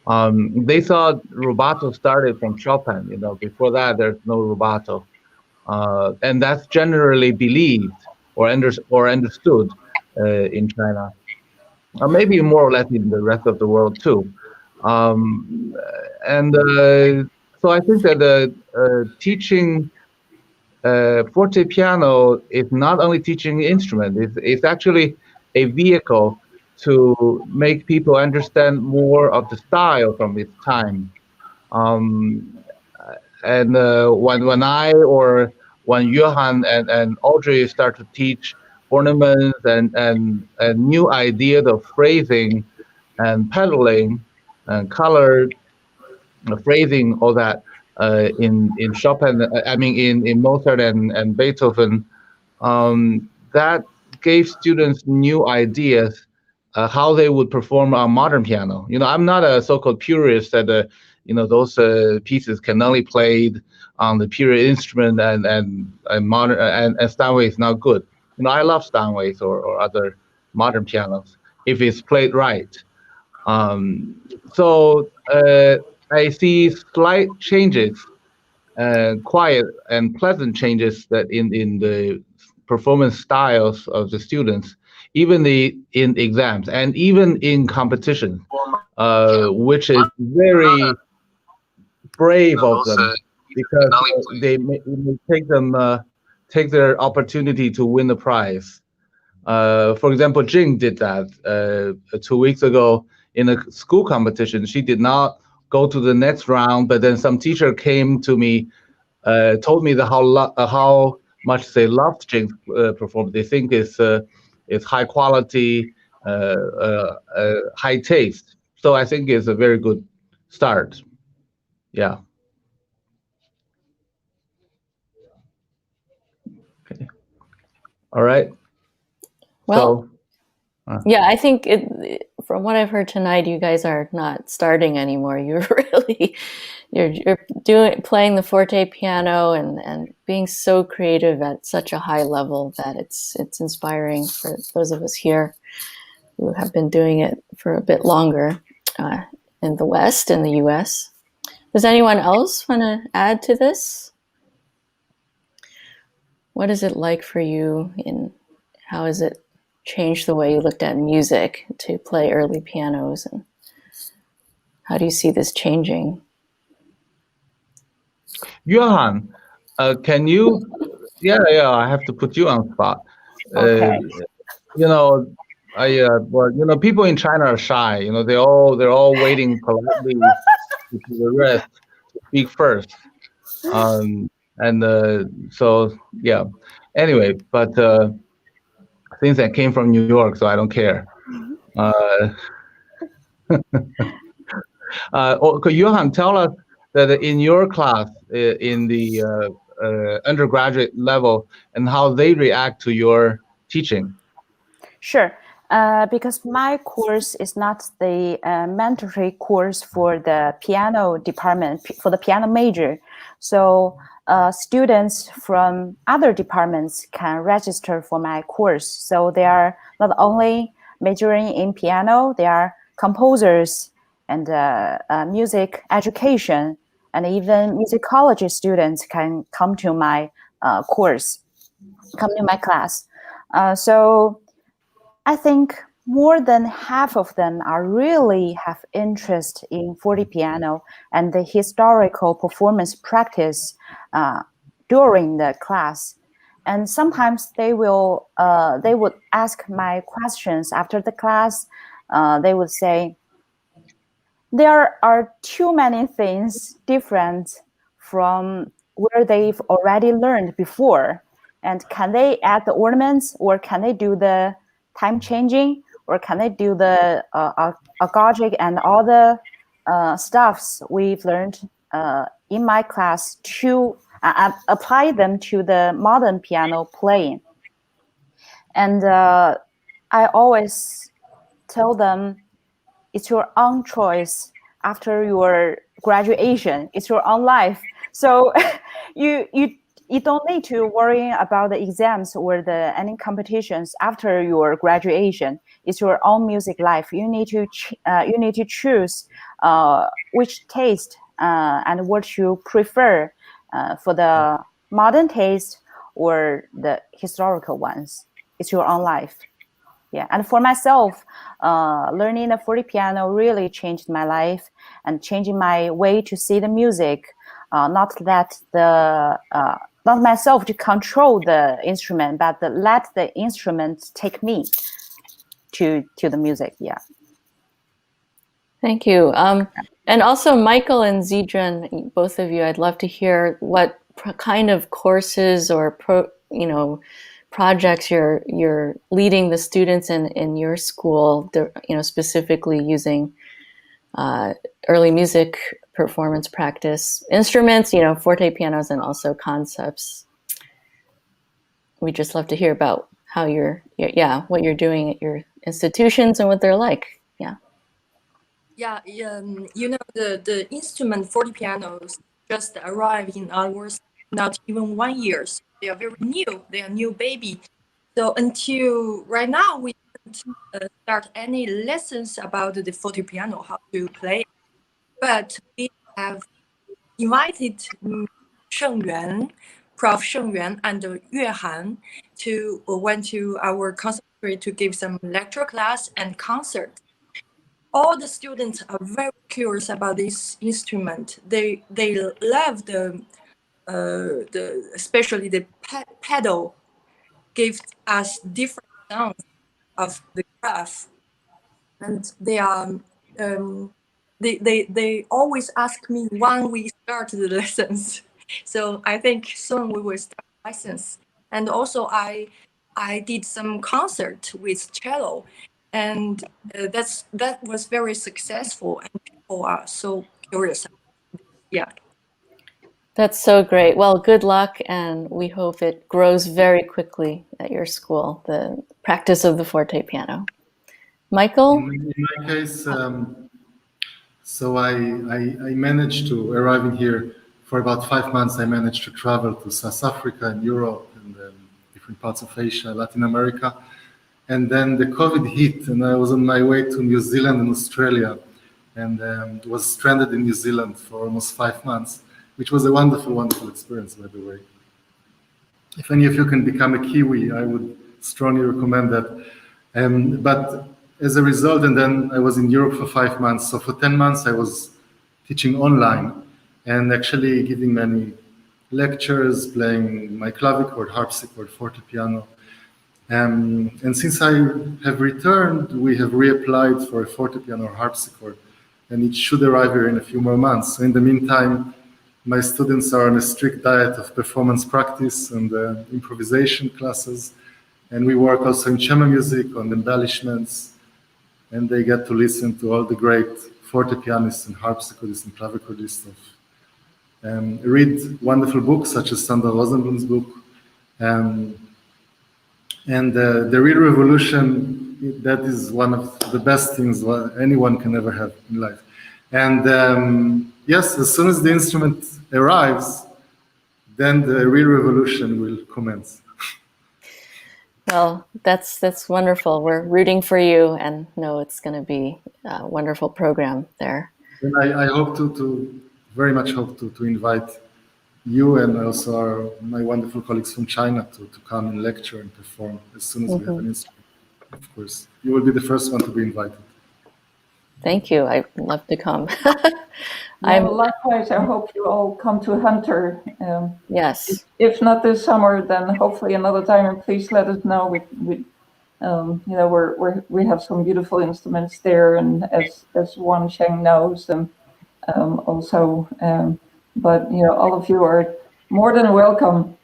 H: They thought rubato started from Chopin. Before that, there's no rubato, and that's generally believed or understood in China, or maybe more or less in the rest of the world too. And so I think that teaching fortepiano is not only teaching the instrument, it's actually a vehicle to make people understand more of the style from its time. And when I or when Yuehan and Audrey start to teach ornaments and new ideas of phrasing and pedaling and color, phrasing, all that, in Chopin, in Mozart and Beethoven, that gave students new ideas how they would perform on modern piano. I'm not a so-called purist that those pieces can only played on the period instrument and modern and Steinway is not good. I love Steinways or other modern pianos if it's played right. So I see slight changes, quiet and pleasant changes that in the performance styles of the students, even in exams and even in competition, which is very brave of them, because they may take their opportunity to win the prize. For example, Jing did that 2 weeks ago in a school competition. She did not go to the next round, but then some teacher came to me, told me how much they loved Jing's performance. They think it's high quality, high taste. So I think it's a very good start. Yeah. Okay. All right.
A: Well, yeah, I think from what I've heard tonight, you guys are not starting anymore. You're playing the fortepiano and being so creative at such a high level that it's inspiring for those of us here who have been doing it for a bit longer in the West, in the US. Does anyone else want to add to this? What is it like for you, how has it changed the way you looked at music to play early pianos, and how do you see this changing?
H: Yuehan, can you? Yeah, I have to put you on spot.
I: Okay.
H: People in China are shy. They're all waiting politely for the rest to speak first. So yeah. Anyway, but since I came from New York, so I don't care. Yuehan, tell us that in your class, in the undergraduate level, and how they react to your teaching.
I: Sure. Because my course is not the mandatory course for the piano department, for the piano major. So students from other departments can register for my course. So they are not only majoring in piano, they are composers and music education, and even musicology students can come to my course, come to my class. So I think more than half of them really have interest in fortepiano and the historical performance practice during the class. And sometimes they would ask my questions after the class. They would say, there are too many things different from where they've already learned before. And can they add the ornaments, or can they do the time changing, or can they do the agogic and all the stuffs we've learned in my class to apply them to the modern piano playing? And I always tell them, it's your own choice after your graduation. It's your own life. So you don't need to worry about the exams or any competitions after your graduation. It's your own music life. You need to choose which taste and what you prefer for the modern taste or the historical ones. It's your own life. Yeah, and for myself, learning the fortepiano really changed my life and changing my way to see the music. Not myself to control the instrument, but let the instrument take me to the music. Yeah.
A: Thank you. And also, Michael and Zijun, both of you, I'd love to hear what kind of courses or projects you're leading the students in your school, specifically using early music performance practice instruments, fortepianos, and also concepts. We'd just love to hear about how what you're doing at your institutions and what they're like.
K: Yeah, the instrument fortepianos just arrived in ours not even 1 year. So they are very new. They are new baby. So until right now, we didn't start any lessons about the fortepiano, how to play. But we have invited Shengyuan, Prof. Shengyuan and Yuehan went to our conservatory to give some lecture class and concert. All the students are very curious about this instrument. They love the especially the pedal gives us different sounds of the Graf, and they always ask me when we start the lessons. So I think soon we will start lessons. And also I did some concert with cello, and that was very successful, and people are so curious. Yeah.
A: That's so great. Well, good luck, and we hope it grows very quickly at your school, the practice of the fortepiano. Michael?
J: In my case, so I managed to arrive in here for about 5 months. I managed to travel to South Africa and Europe and different parts of Asia, Latin America. And then the COVID hit, and I was on my way to New Zealand and Australia, and was stranded in New Zealand for almost 5 months, which was a wonderful, wonderful experience, by the way. If any of you can become a Kiwi, I would strongly recommend that. But as a result, and then I was in Europe for 5 months. So for 10 months, I was teaching online and actually giving many lectures, playing my clavichord, harpsichord, fortepiano. And since I have returned, we have reapplied for a fortepiano or harpsichord, and it should arrive here in a few more months. So in the meantime, my students are on a strict diet of performance practice and improvisation classes, and we work also in chamber music on embellishments, and they get to listen to all the great fortepianists and harpsichordists and clavichordists, read wonderful books such as Sandra Rosenblum's book, and the real revolution, that is one of the best things anyone can ever have in life. And yes, as soon as the instrument arrives, then the real revolution will commence.
A: Well, that's wonderful. We're rooting for you and know it's going to be a wonderful program there.
J: And I hope to very much hope to invite you and also my wonderful colleagues from China to come and lecture and perform as soon as we have an instrument. Of course, you will be the first one to be invited.
A: Thank you. I'd love to come.
B: Likewise, I hope you all come to Hunter.
A: Yes.
B: If not this summer, then hopefully another time. And please let us know. We have some beautiful instruments there, and as Yuan Sheng knows, and also. But all of you are more than welcome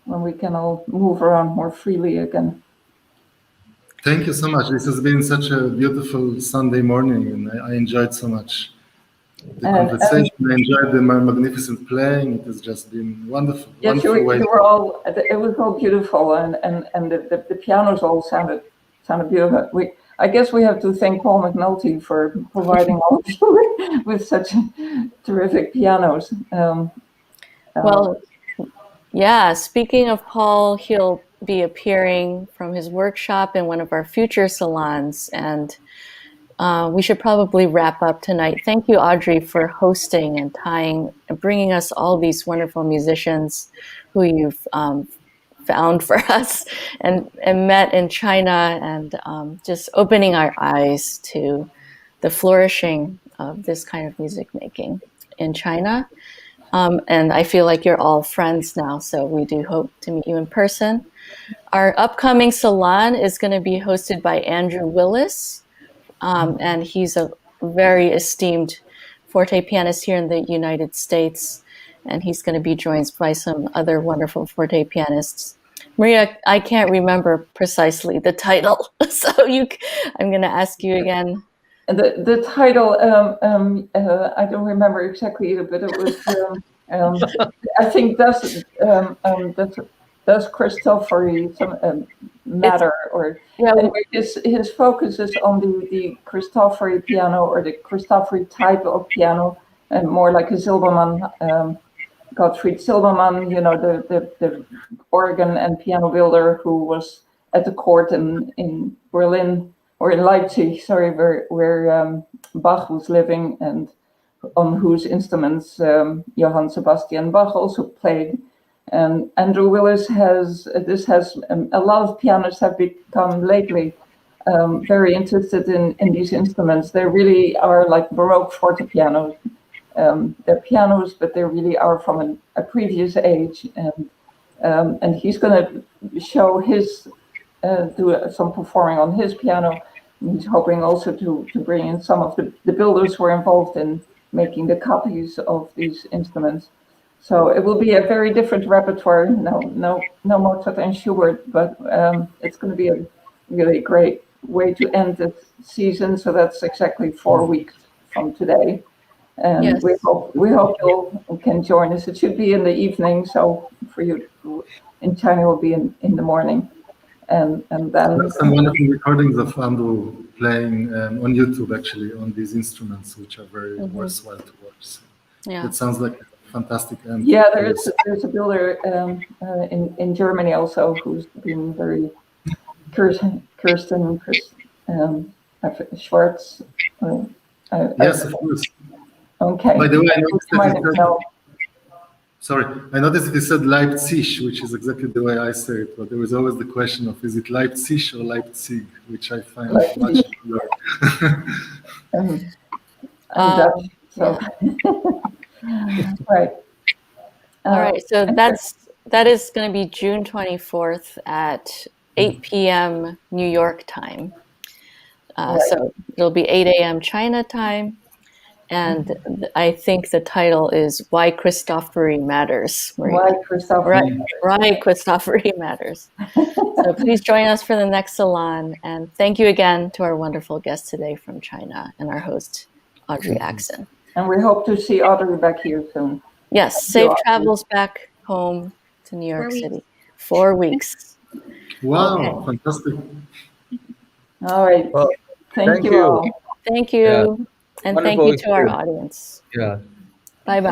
B: when we can all move around more freely again.
J: Thank you so much. This has been such a beautiful Sunday morning, and I enjoyed so much the conversation. I enjoyed the magnificent playing. It has just been wonderful.
B: Yes,
J: wonderful way.
B: It was all beautiful, and the pianos all sounded beautiful. I guess we have to thank Paul McNulty for providing all of you with such terrific pianos.
A: Well, yeah, speaking of Paul, he'll be appearing from his workshop in one of our future salons, and we should probably wrap up tonight. Thank you, Audrey, for hosting and Tang and bringing us all these wonderful musicians who you've found for us and met in China, and just opening our eyes to the flourishing of this kind of music making in China. And I feel like you're all friends now, so we do hope to meet you in person. Our upcoming salon is going to be hosted by Andrew Willis, and he's a very esteemed forte pianist here in the United States, and he's going to be joined by some other wonderful forte pianists. Maria, I can't remember precisely the title, so I'm going to ask you again.
B: The title, I don't remember exactly either, but it was, I think, does Cristofori some matter? Or
A: yeah,
B: anyway, his focus is on the Cristofori piano, or the Cristofori type of piano, and more like a Silbermann, Gottfried Silbermann, you know, the organ and piano builder who was at the court in Berlin, or in Leipzig, sorry, where Bach was living, and on whose instruments Johann Sebastian Bach also played. And Andrew Willis has a lot of pianists have become lately very interested in these instruments. They really are like Baroque fortepianos. They're pianos, but they really are from a previous age. And he's going to show his, do some performing on his piano. He's hoping also to bring in some of the builders who are involved in making the copies of these instruments. So it will be a very different repertoire. No Mozart and Schubert, but it's going to be a really great way to end the season. So that's exactly 4 weeks from today. And
A: yes,
B: we hope you can join us. It should be in the evening, so for you in China, it will be in the morning. And then
J: there's some wonderful recordings of Andrew playing on YouTube, actually, on these instruments, which are very worthwhile to watch. So
A: yeah,
J: it sounds like a fantastic end.
B: Yeah, there's a builder in Germany also who's been very Kirsten Schwartz.
J: Yes, of course.
B: Okay.
J: By the way, I noticed that you said Leipzig, which is exactly the way I say it, but there was always the question of, is it Leipzig or Leipzig, which I find much cooler.
B: Right.
A: All right, so that is going to be June 24th at 8 p.m. New York time. Right. So it'll be 8 a.m. China time. And I think the title is Why Cristofori Matters.
B: Why Cristofori
A: Cristofori Matters. So please join us for the next salon. And thank you again to our wonderful guest today from China and our host, Audrey Axinn.
B: And we hope to see Audrey back here soon.
A: Yes, safe travels back home to New York City. 4 weeks.
J: Wow, fantastic.
B: All right. Well, thank you all.
A: Thank you. Yeah. And wonderful. Thank you to our audience.
M: Yeah.
A: Bye-bye.